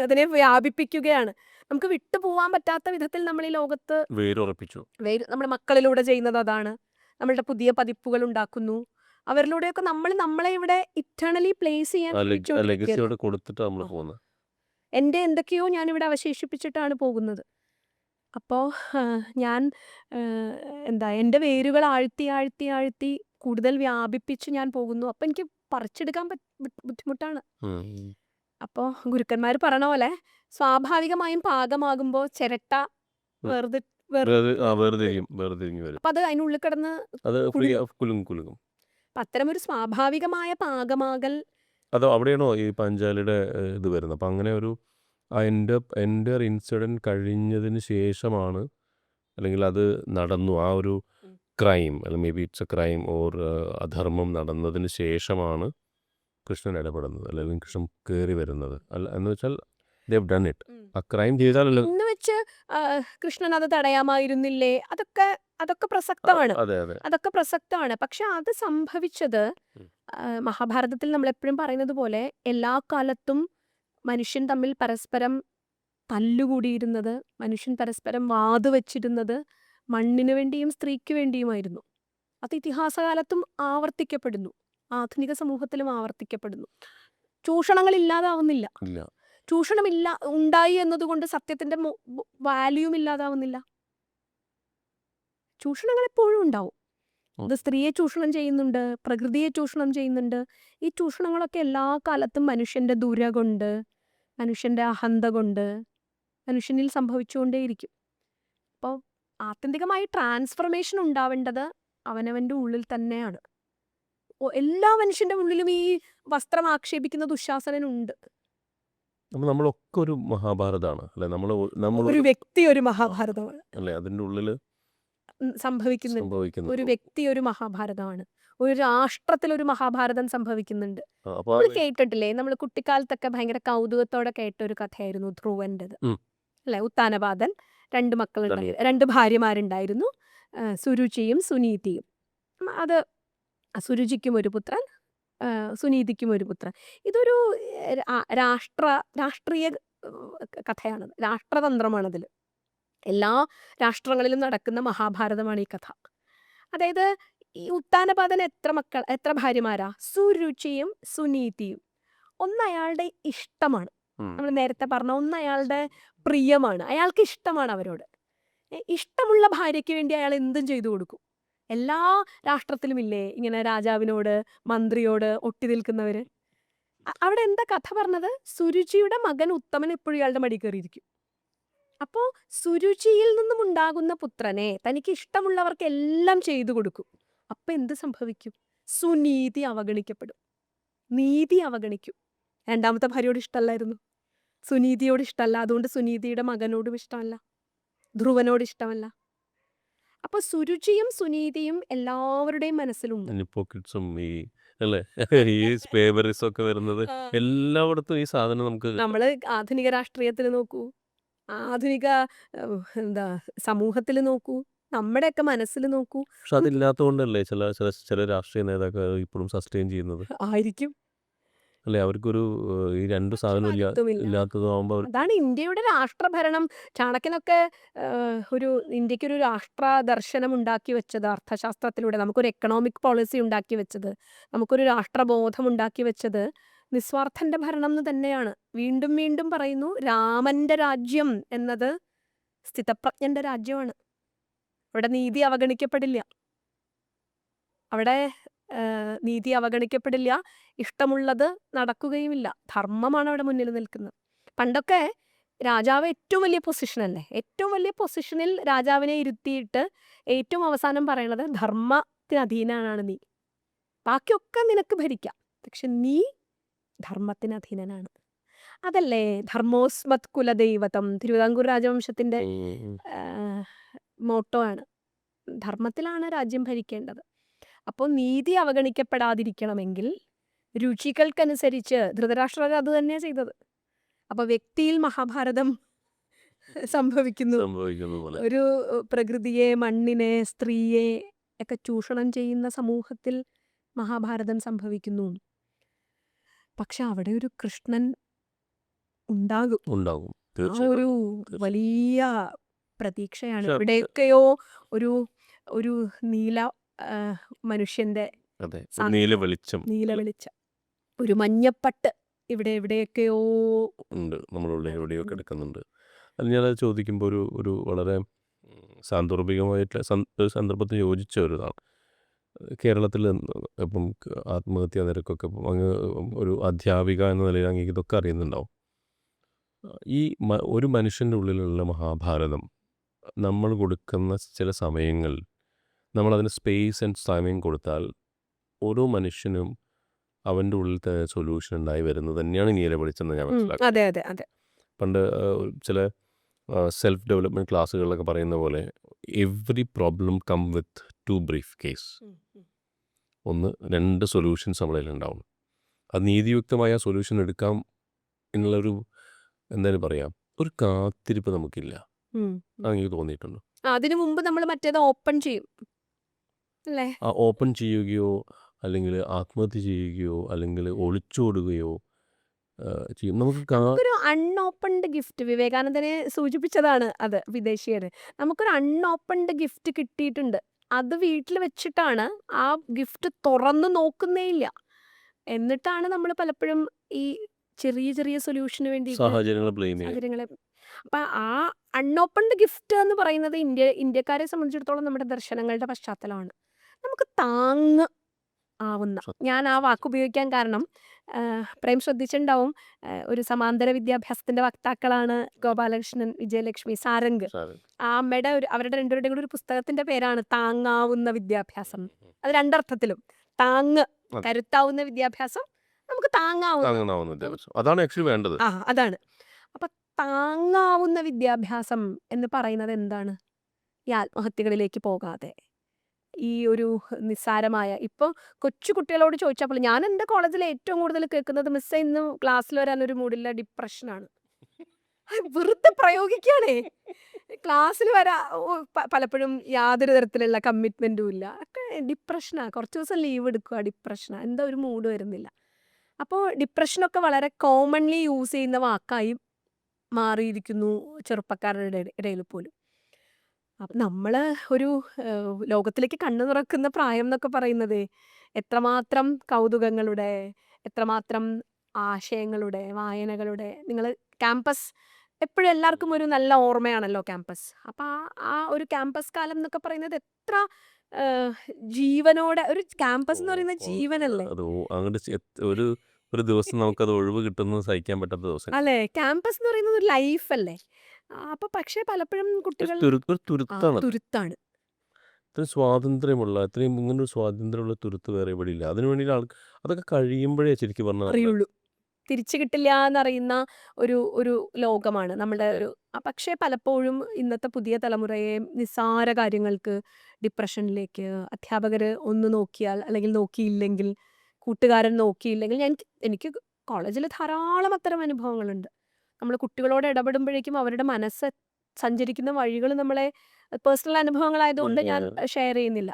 അതിനെ വ്യാപിപ്പിക്കുകയാണ്. നമുക്ക് വിട്ടുപോകാൻ പറ്റാത്ത വിധത്തിൽ നമ്മൾ ഈ ലോകത്ത്
വേരുറപ്പിച്ചു.
നമ്മുടെ മക്കളിലൂടെ ചെയ്യുന്നത് അതാണ്. നമ്മളുടെ പുതിയ പതിപ്പുകൾ ഉണ്ടാക്കുന്നു. അവരിലൂടെയൊക്കെ നമ്മളെ ഇവിടെ ഇറ്റേണലി പ്ലേസ് ചെയ്യാൻ
ആ ലെഗസി
ശ്രമിച്ചുകൊണ്ടിരിക്കുകയല്ലേ.
അവിടെ കൊടുത്തിട്ട് നമ്മൾ
ആ.
പോകുന്നത്.
എൻ്റെ എന്തൊക്കെയോ ഞാനിവിടെ അവശേഷിപ്പിച്ചിട്ടാണ് പോകുന്നത്. അപ്പോൾ ഞാൻ എന്താ എൻ്റെ വേരുകൾ ആഴ്ത്തി ആഴ്ത്തി ആഴ്ത്തി കൂടുതൽ വ്യാപിപ്പിച്ച് ഞാൻ പോകുന്നു. അപ്പം എനിക്ക് പറിച്ചെടുക്കാൻ ബുദ്ധിമുട്ടാണ്.
ഉം, ഉം.
അപ്പോൾ ഗുരുക്കന്മാർ പറയണ പോലെ സ്വാഭാവികമായും പാകമാകുമ്പോൾ ചിരട്ട
ഉം.
വെറുതെ വേർതിരിഞ്ഞ് വരും.
വേർതിരിഞ്ഞ് വരും.
അപ്പം അത് അതിനുള്ളിൽ കിടന്ന്
അത്
കുലുങ്ങും.
കുലുങ്ങും.
അപ്പം അത്തരമൊരു സ്വാഭാവികമായ പാകമാകൽ
അതോ അവിടെയാണോ ഈ പഞ്ചാലിയുടെ ഇത് വരുന്നത്? അപ്പം അങ്ങനെ ഒരു എൻ്റെ ഇൻസിഡൻറ്റ് കഴിഞ്ഞതിന് ശേഷമാണ്, അല്ലെങ്കിൽ അത് നടന്നു ആ ഒരു
ഉം.
ക്രൈം, അല്ലെങ്കിൽ may be it's A crime or അധർമ്മം നടന്നതിന് ശേഷമാണ് കൃഷ്ണൻ ഇടപെടുന്നത്, അല്ലെങ്കിൽ കൃഷ്ണൻ കയറി വരുന്നത്. അല്ല എന്ന് വെച്ചാൽ ദേവ് ഡൺ ഇറ്റ്.
ഉം.
ആ ക്രൈം ചെയ്താലല്ലോ.
എന്ന് വെച്ച് കൃഷ്ണൻ അത് തടയാമായിരുന്നില്ലേ? അതൊക്കെ പ്രസക്തമാണ്.
അതെ അതെ.
അതൊക്കെ പ്രസക്തമാണ്. പക്ഷെ അത് സംഭവിച്ചത്
ഉം.
മഹാഭാരതത്തിൽ നമ്മളെപ്പോഴും പറയുന്നത് പോലെ എല്ലാ കാലത്തും മനുഷ്യൻ തമ്മിൽ പരസ്പരം തല്ലുകൂടിയിരുന്നത്, മനുഷ്യൻ പരസ്പരം വാത് വെച്ചിരുന്നത് മണ്ണിനു വേണ്ടിയും സ്ത്രീക്ക് വേണ്ടിയുമായിരുന്നു. അത് ഇതിഹാസകാലത്തും ആവർത്തിക്കപ്പെടുന്നു, ആധുനിക സമൂഹത്തിലും ആവർത്തിക്കപ്പെടുന്നു. ചൂഷണങ്ങൾ ഇല്ലാതാവുന്നില്ല.
ഇല്ല.
ചൂഷണമില്ല ഉണ്ടായി എന്നതുകൊണ്ട് സത്യത്തിന്റെ വാല്യൂം ഇല്ലാതാവുന്നില്ല. ചൂഷണങ്ങൾ എപ്പോഴും ഉണ്ടാവും.
ഉം.
അത് സ്ത്രീയെ ചൂഷണം ചെയ്യുന്നുണ്ട്, പ്രകൃതിയെ ചൂഷണം ചെയ്യുന്നുണ്ട്. ഈ ചൂഷണങ്ങളൊക്കെ എല്ലാ കാലത്തും മനുഷ്യന്റെ ദുര കൊണ്ട്, മനുഷ്യന്റെ അഹന്ത കൊണ്ട് മനുഷ്യനിൽ സംഭവിച്ചുകൊണ്ടേയിരിക്കും. അപ്പോൾ ആത്യന്തികമായി ട്രാൻസ്ഫർമേഷൻ ഉണ്ടാവേണ്ടത് അവനവൻ്റെ ഉള്ളിൽ തന്നെയാണ്. എല്ലാ മനുഷ്യന്റെ ഉള്ളിലും ഈ വസ്ത്രം ആക്ഷേപിക്കുന്ന ദുശാസനുണ്ട്.
അപ്പം നമ്മളൊക്കെ ഒരു മഹാഭാരതമാണ് അല്ലേ? നമ്മൾ
ഒരു വ്യക്തി ഒരു മഹാഭാരതമാണ്
അല്ലേ അതിൻ്റെ ഉള്ളിൽ
സംഭവിക്കുന്നുണ്ട്. ഒരു
സംഭവിക്കുന്നത്.
വ്യക്തി ഒരു മഹാഭാരതമാണ്. ഒരു രാഷ്ട്രത്തിൽ ഒരു മഹാഭാരതം സംഭവിക്കുന്നുണ്ട്.
അപ്പോൾ
നമ്മൾ കേട്ടിട്ടില്ലേ, നമ്മൾ കുട്ടിക്കാലത്തൊക്കെ ഭയങ്കര കൗതുകത്തോടെ കേട്ട ഒരു കഥയായിരുന്നു ധ്രുവൻ്റെത് അല്ലെ? ഉത്താനപാദൻ, 2 മക്കളുണ്ടായി, 2 ഭാര്യമാരുണ്ടായിരുന്നു, സുരുചിയും സുനീതിയും. അത് സുരുചിക്കും ഒരു പുത്രൻ, സുനീതിക്കും ഒരു പുത്രൻ. ഇതൊരു രാഷ്ട്രീയ കഥയാണത്, രാഷ്ട്രതന്ത്രമാണതിൽ. എല്ലാ രാഷ്ട്രങ്ങളിലും നടക്കുന്ന മഹാഭാരതമാണ് ഈ കഥ. അതായത് ഈ ഉത്താനപാദൻ എത്ര ഭാര്യമാരാ? സുരുചിയും സുനീതിയും. ഒന്ന് അയാളുടെ ഇഷ്ടമാണ്, നമ്മൾ നേരത്തെ പറഞ്ഞ ഒന്ന് അയാളുടെ പ്രിയമാണ്, അയാൾക്ക് ഇഷ്ടമാണ് അവരോട്. ഇഷ്ടമുള്ള ഭാര്യയ്ക്ക് വേണ്ടി അയാൾ എന്തും ചെയ്തു കൊടുക്കും. എല്ലാ രാഷ്ട്രത്തിലും ഇല്ലേ ഇങ്ങനെ രാജാവിനോട് മന്ത്രിയോട് ഒട്ടി നിൽക്കുന്നവര്? അവിടെ എന്താ കഥ പറഞ്ഞത്? സുരുചിയുടെ മകൻ ഉത്തമൻ എപ്പോഴും ഇയാളുടെ മടി കയറിയിരിക്കും. അപ്പോൾ സുരുചിയിൽ നിന്നും ഉണ്ടാകുന്ന പുത്രനെ തനിക്ക് ഇഷ്ടമുള്ളവർക്ക് എല്ലാം ചെയ്തു കൊടുക്കും. അപ്പം എന്ത് സംഭവിക്കും? സുനീതി അവഗണിക്കപ്പെടും, നീതി അവഗണിക്കും. 2ാമത്തെ ഭാര്യയോട് ഇഷ്ടമല്ലായിരുന്നു, സുനീതിയോട് ഇഷ്ടമല്ല, അതുകൊണ്ട് സുനീതിയുടെ മകനോടും ഇഷ്ടമല്ല, ധ്രുവനോട് ഇഷ്ടമല്ല. അപ്പൊ സുരുചിയും സുനീതിയും എല്ലാവരുടെയും മനസ്സിലുണ്ട്.
പോക്കറ്റ്സും ഈ അല്ലേ ഈ സ്പേബറിസം ഒക്കെ വരുന്നത്
ആ.
എല്ലായിടത്തും ഈ സാധനം നമുക്ക്
നമ്മള് ആധുനിക രാഷ്ട്രീയത്തിൽ നോക്കൂ, ആധുനിക എന്താ സമൂഹത്തിൽ നോക്കൂ, നമ്മുടെയൊക്കെ മനസ്സിൽ നോക്കൂ.
പക്ഷെ അതില്ലാത്തതുകൊണ്ടല്ലേ ചില രാഷ്ട്രീയ നേതാക്കൾ ഇപ്പോഴും സസ്റ്റെയിൻ ചെയ്യുന്നത്
ആയിരിക്കും.
അല്ലേ അവർക്കൊരു ഈ രണ്ട് സാധനം
പക്ഷപാതിത്വമില്ല.
ഇല്ലാത്തതാകുമ്പോൾ
അതാണ് ഇന്ത്യയുടെ രാഷ്ട്രഭരണം. ചാണക്യനൊക്കെ ഒരു ഇന്ത്യക്കൊരു രാഷ്ട്ര ദർശനം ഉണ്ടാക്കി വെച്ചത് അർത്ഥശാസ്ത്രത്തിലൂടെ, നമുക്കൊരു എക്കണോമിക് പോളിസി ഉണ്ടാക്കി വെച്ചത്, നമുക്കൊരു രാഷ്ട്രബോധം ഉണ്ടാക്കി വെച്ചത് നിസ്വാർത്ഥന്റെ ഭരണം എന്ന് തന്നെയാണ്. വീണ്ടും വീണ്ടും പറയുന്നു, രാമന്റെ രാജ്യം എന്നത് സ്ഥിതപ്രജ്ഞന്റെ രാജ്യമാണ്. അവിടെ നീതി അവഗണിക്കപ്പെടില്ല. അവിടെ നീതി അവഗണിക്കപ്പെടില്ല. ഇഷ്ടമുള്ളത് നടക്കുകയുമില്ല. ധർമ്മമാണ് അവിടെ മുന്നിൽ നിൽക്കുന്നത്. പണ്ടൊക്കെ രാജാവ് ഏറ്റവും വലിയ പൊസിഷനല്ലേ, ഏറ്റവും വലിയ പൊസിഷനിൽ രാജാവിനെ ഇരുത്തിയിട്ട് ഏറ്റവും അവസാനം പറയണത് ധർമ്മത്തിന് അധീനനാണ് നീ, ബാക്കിയൊക്കെ നിനക്ക് ഭരിക്കാം, പക്ഷെ നീ ധർമ്മത്തിന് അധീനനാണ്. അതല്ലേ ധർമ്മോസ്മത് കുലദൈവതം, തിരുവിതാംകൂർ രാജവംശത്തിന്റെ മോട്ടോ ആണ്. ധർമ്മത്തിലാണ് രാജ്യം ഭരിക്കേണ്ടത്. അപ്പോൾ നീതി അവഗണിക്കപ്പെടാതിരിക്കണമെങ്കിൽ രുചികൾക്കനുസരിച്ച് ധൃതരാഷ്ട്രർ അത് തന്നെയാണ് ചെയ്തത്. അപ്പോൾ വ്യക്തിയിൽ മഹാഭാരതം സംഭവിക്കുന്നു.
പോലെ
ഒരു പ്രകൃതിയെ, മണ്ണിനെ, സ്ത്രീയെ ഒക്കെ ചൂഷണം ചെയ്യുന്ന സമൂഹത്തിൽ മഹാഭാരതം സംഭവിക്കുന്നു. പക്ഷെ അവിടെ ഒരു കൃഷ്ണൻ ഉണ്ടാകും.
ഉണ്ടാകും
ആ
തീർച്ചയായും
ഒരു വലിയ പ്രതീക്ഷയാണ്. ഇവിടെയൊക്കെയോ ഒരു ഒരു നീല മനുഷ്യന്റെ
അതെ
സാ-
നീല വെളിച്ചം
നീല വെളിച്ചം, ഒരു മഞ്ഞപ്പട്ട് ഇവിടെ എവിടെയൊക്കെയോ
ഉണ്ട് നമ്മളുള്ള എവിടെയോ കിടക്കുന്നുണ്ട്. അത് ഞാനത് ചോദിക്കുമ്പോൾ ഒരു വളരെ സാന്ദർഭികമായിട്ട് ഒരു സന്ദർഭത്തിന് യോജിച്ച ഒരു ഇതാണ്. കേരളത്തിൽ ഇപ്പം ആത്മഹത്യാ നിരക്കൊക്കെ ഇപ്പം അങ്ങ് ഒരു അധ്യാപിക എന്ന നിലയിൽ അങ്ങ് ഇതൊക്കെ അറിയുന്നുണ്ടാവും. ഈ ഒരു മനുഷ്യൻ്റെ ഉള്ളിലുള്ള മഹാഭാരതം നമ്മൾ കൊടുക്കുന്ന ചില സമയങ്ങളിൽ നമ്മളതിന് സ്പേസ് ആൻഡ് സമയം കൊടുത്താൽ ഓരോ മനുഷ്യനും അവൻ്റെ ഉള്ളിലത്തെ സൊല്യൂഷൻ ഉണ്ടായി വരുന്നത് തന്നെയാണ് നീല വെളിച്ചെന്ന് ഞാൻ മനസ്സിലാക്കുന്നത്.
അതെ അതെ അതെ.
പണ്ട് ചില സെൽഫ് ഡെവലപ്മെൻറ്റ് ക്ലാസ്സുകളിലൊക്കെ പറയുന്ന പോലെ every problem come with 2 brief case. ഒന്ന് 2 സൊല്യൂഷൻസ് നമ്മളിൽ ഉണ്ടാവും. അത് നീതിയുക്തമായ സൊല്യൂഷൻ എടുക്കാം എന്നുള്ളൊരു എന്തായാലും പറയാം ഒരു കാത്തിരിപ്പ് നമുക്കില്ല. അങ്ങനെ തോന്നിയിട്ടുണ്ടോ?
അതിനു മുമ്പ് നമ്മൾ മറ്റേത് ഓപ്പൺ ചെയ്യും അല്ലേ?
ഓപ്പൺ ചെയ്യുകയോ അല്ലെങ്കിൽ ആത്മഹത്യ ചെയ്യുകയോ അല്ലെങ്കിൽ ഒളിച്ചോടുകയോ ചെയ്യും.
നമുക്കൊരു അൺഓപ്പൺഡ് ഗിഫ്റ്റ്, വിവേകാനന്ദനെ സൂചിപ്പിച്ചതാണ് അത് വിദേശീയര്. നമുക്കൊരു അൺഓപ്പൺഡ് ഗിഫ്റ്റ് കിട്ടിയിട്ടുണ്ട്. അത് വീട്ടിൽ വെച്ചിട്ടാണ് ആ ഗിഫ്റ്റ് തുറന്നു നോക്കുന്നേ ഇല്ല. എന്നിട്ടാണ് നമ്മൾ പലപ്പോഴും ഈ ചെറിയ ചെറിയ സൊല്യൂഷന് വേണ്ടി സാഹചര്യങ്ങളെ. അപ്പൊ ആ അൺഓപ്പൺഡ് ഗിഫ്റ്റ് എന്ന് പറയുന്നത് ഇന്ത്യക്കാരെ സംബന്ധിച്ചിടത്തോളം നമ്മുടെ ദർശനങ്ങളുടെ പശ്ചാത്തലമാണ്. നമുക്ക് താങ്ങ് ആവുന്ന, ഞാൻ ആ വാക്ക് ഉപയോഗിക്കാൻ കാരണം പ്രേം ശ്രദ്ധിച്ചിട്ടുണ്ടാവും, ഒരു സമാന്തര വിദ്യാഭ്യാസത്തിന്റെ വക്താക്കളാണ് ഗോപാലകൃഷ്ണൻ, വിജയലക്ഷ്മി, സാരംഗ്. ആ അമ്മയുടെ അവരുടെ രണ്ടുപേരുടെയും കൂടി ഒരു പുസ്തകത്തിന്റെ പേരാണ് താങ്ങാവുന്ന വിദ്യാഭ്യാസം. അത് രണ്ടർത്ഥത്തിലും, താങ്ങ് കരുത്താവുന്ന വിദ്യാഭ്യാസം, നമുക്ക് താങ്ങാവുന്ന
അതാണ് ആക്ച്വലി വേണ്ടത്.
അതാണ്. അപ്പൊ താങ്ങാവുന്ന വിദ്യാഭ്യാസം എന്ന് പറയുന്നത് എന്താണ്? ഈ ആത്മഹത്യകളിലേക്ക് പോകാതെ, ഈ ഒരു നിസ്സാരമായ, ഇപ്പോൾ കൊച്ചു കുട്ടികളോട് ചോദിച്ചപ്പോൾ ഞാൻ എൻ്റെ കോളേജിൽ ഏറ്റവും കൂടുതൽ കേൾക്കുന്നത്, മിസ്സേ ഇന്ന് ക്ലാസ്സിൽ വരാനൊരു മൂഡില്ല, ഡിപ്രഷനാണ്. വെറുതെ പ്രയോഗിക്കുകയാണേ. ക്ലാസ്സിൽ പലപ്പോഴും യാതൊരു തരത്തിലുള്ള കമ്മിറ്റ്മെൻറ്റും ഇല്ല, ഒക്കെ ഡിപ്രഷനാണ്. കുറച്ച് ദിവസം ലീവ് എടുക്കുക, ഡിപ്രഷനാണ്, എന്താ ഒരു മൂഡ് വരുന്നില്ല. അപ്പോൾ ഡിപ്രഷനൊക്കെ വളരെ കോമൺലി യൂസ് ചെയ്യുന്ന വാക്കായി മാറിയിരിക്കുന്നു ചെറുപ്പക്കാരുടെ ഇടയിൽ പോലും. അപ്പം നമ്മൾ ഒരു ലോകത്തിലേക്ക് കണ്ണു തുറക്കുന്ന പ്രായം എന്നൊക്കെ പറയുന്നത് എത്രമാത്രം കൗതുകങ്ങളുടെ, എത്രമാത്രം ആശയങ്ങളുടെ, വായനകളുടെ. നിങ്ങൾ ക്യാമ്പസ് എപ്പോഴും എല്ലാവർക്കും ഒരു നല്ല ഓർമ്മയാണല്ലോ ക്യാമ്പസ്. അപ്പം ആ ഒരു ക്യാമ്പസ് കാലം എന്നൊക്കെ പറയുന്നത് എത്ര ജീവനോടെ, ഒരു ക്യാമ്പസ് എന്ന് പറയുന്ന ജീവനല്ലേ
ഒരു ദിവസം നമുക്കത് ഒഴിവ് കിട്ടുന്നത് സഹിക്കാൻ പറ്റാത്ത ദിവസം
അല്ലേ? ക്യാമ്പസ് എന്ന് പറയുന്നത് ഒരു ലൈഫ് അല്ലേ? അപ്പൊ പക്ഷെ പലപ്പോഴും കുട്ടികൾ തുരുത്താണ്.
ഇത്രയും സ്വാതന്ത്ര്യമുള്ള, ഇത്രയും ഇങ്ങനൊരു സ്വാതന്ത്ര്യമുള്ള തുരുത്ത് വേറെ ഇവിടെ ഇല്ല. അതിനു വേണ്ടി അതൊക്കെ കഴിയുമ്പോഴേ ശരിക്കും പറഞ്ഞാൽ
അറിയുള്ളൂ. തിരിച്ചു കിട്ടില്ല എന്നറിയുന്ന ഒരു ഒരു ലോകമാണ് നമ്മുടെ ഒരു പക്ഷേ പലപ്പോഴും ഇന്നത്തെ പുതിയ തലമുറയെ നിസ്സാര കാര്യങ്ങൾക്ക് ഡിപ്രഷനിലേക്ക് അധ്യാപകർ ഒന്ന് നോക്കിയാൽ അല്ലെങ്കിൽ നോക്കിയില്ലെങ്കിൽ കൂട്ടുകാരൻ നോക്കിയില്ലെങ്കിൽ എനിക്ക് കോളേജിൽ ധാരാളം അത്തരം അനുഭവങ്ങളുണ്ട്. നമ്മൾ കുട്ടികളോട് ഇടപെടുമ്പോഴേക്കും അവരുടെ മനസ്സ് സഞ്ചരിക്കുന്ന വഴികൾ നമ്മളെ പേഴ്സണൽ അനുഭവങ്ങളായതുകൊണ്ട് ഞാൻ ഷെയർ ചെയ്യുന്നില്ല.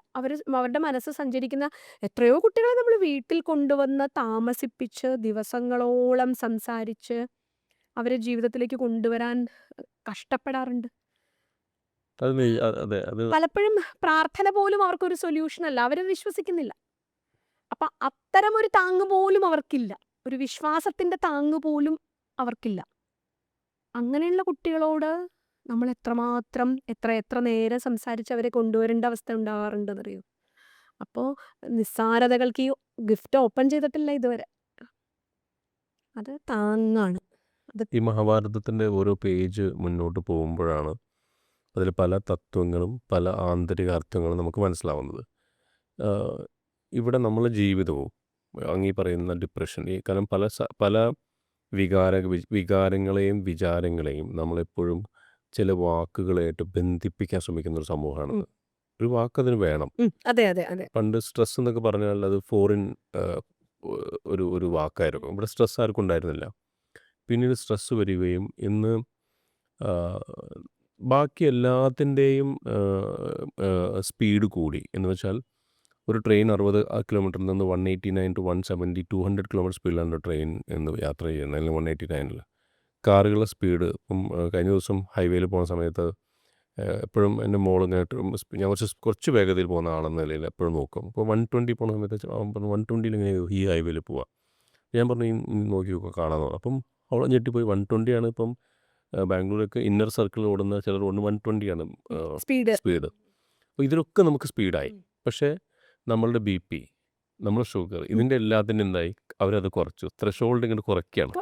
അവരുടെ മനസ്സ് സഞ്ചരിക്കുന്ന എത്രയോ കുട്ടികളെ നമ്മൾ വീട്ടിൽ കൊണ്ടുവന്ന് താമസിപ്പിച്ച് ദിവസങ്ങളോളം സംസാരിച്ച് അവരെ ജീവിതത്തിലേക്ക് കൊണ്ടുവരാൻ കഷ്ടപ്പെടാറുണ്ട്.
അതെ അത്
പലപ്പോഴും പ്രാർത്ഥന പോലും അവർക്കൊരു സൊല്യൂഷൻ അല്ല. അവർ വിശ്വസിക്കുന്നില്ല. അപ്പൊ അത്തരം ഒരു താങ്ങ് പോലും അവർക്കില്ല. ഒരു വിശ്വാസത്തിന്റെ താങ്ങ് പോലും അവർക്കില്ല. അങ്ങനെയുള്ള കുട്ടികളോട് നമ്മൾ എത്രമാത്രം എത്ര നേരം സംസാരിച്ച് അവരെ കൊണ്ടുവരേണ്ട അവസ്ഥ ഉണ്ടാവാറുണ്ടെന്നറിയോ? അപ്പോൾ നിസ്സാരതകൾക്ക് ഈ ഗിഫ്റ്റ് ഓപ്പൺ ചെയ്തിട്ടില്ല ഇതുവരെ. അത് താങ്ങാണ്.
ഈ മഹാഭാരതത്തിൻ്റെ ഓരോ പേജ് മുന്നോട്ട് പോകുമ്പോഴാണ് അതിൽ പല തത്വങ്ങളും പല ആന്തരിക അർത്ഥങ്ങളും നമുക്ക് മനസ്സിലാവുന്നത്. ഇവിടെ നമ്മളെ ജീവിതവും അങ്ങീ പറയുന്ന ഡിപ്രഷൻ കാരണം പല വികാരങ്ങളെയും വിചാരങ്ങളെയും നമ്മളെപ്പോഴും ചില വാക്കുകളായിട്ട് ബന്ധിപ്പിക്കാൻ ശ്രമിക്കുന്ന ഒരു സമൂഹമാണ്. ഒരു വാക്കതിന് വേണം.
അതെ അതെ അതെ
പണ്ട് സ്ട്രെസ് എന്നൊക്കെ പറഞ്ഞാൽ അത് ഫോറിൻ ഒരു വാക്കായിരുന്നു. ഇവിടെ സ്ട്രെസ് ആർക്കും ഉണ്ടായിരുന്നില്ല. പിന്നീട് സ്ട്രെസ് വരികയും ഇന്ന് ബാക്കി എല്ലാത്തിൻ്റെയും സ്പീഡ് കൂടി. എന്ന് വെച്ചാൽ ഒരു ട്രെയിൻ 60 കിലോമീറ്ററിൽ നിന്ന് 189 to 170 200 കിലോമീറ്റർ സ്പീഡിലാണ് ട്രെയിൻ എന്ന് യാത്ര ചെയ്യുന്നത്. അല്ലെങ്കിൽ 189 കാറുകളുടെ സ്പീഡ് ഇപ്പം കഴിഞ്ഞ ദിവസം ഹൈവേയിൽ പോകുന്ന സമയത്ത് എപ്പോഴും എൻ്റെ മോൾ ഞാൻ കുറച്ച് വേഗതയിൽ പോകുന്ന ആളെന്ന നിലയിൽ എപ്പോഴും നോക്കും. അപ്പോൾ 120 പോകുന്ന സമയത്ത് 120 ഇങ്ങനെ ഈ ഹൈവേയിൽ പോവാം. ഞാൻ പറഞ്ഞു നോക്കി നോക്കുക കാണാമെന്ന് പറഞ്ഞു. അപ്പം അവൾ ഞെട്ടിപ്പോയി. 120 ആണ് ഇപ്പം ബാംഗ്ലൂരൊക്കെ ഇന്നർ സർക്കിൾ ഓടുന്ന ചിലർ 120 ആണ് സ്പീഡ്. അപ്പോൾ ഇതിലൊക്കെ നമുക്ക് സ്പീഡായി. പക്ഷേ നമ്മളുടെ BP, നമ്മുടെ ഷുഗർ, ഇതിൻ്റെ എല്ലാത്തിൻ്റെ എന്തായി അവരത് കുറച്ചു. ത്രെഷോൾഡ് ഇങ്ങനെ കുറയ്ക്കുകയാണ്,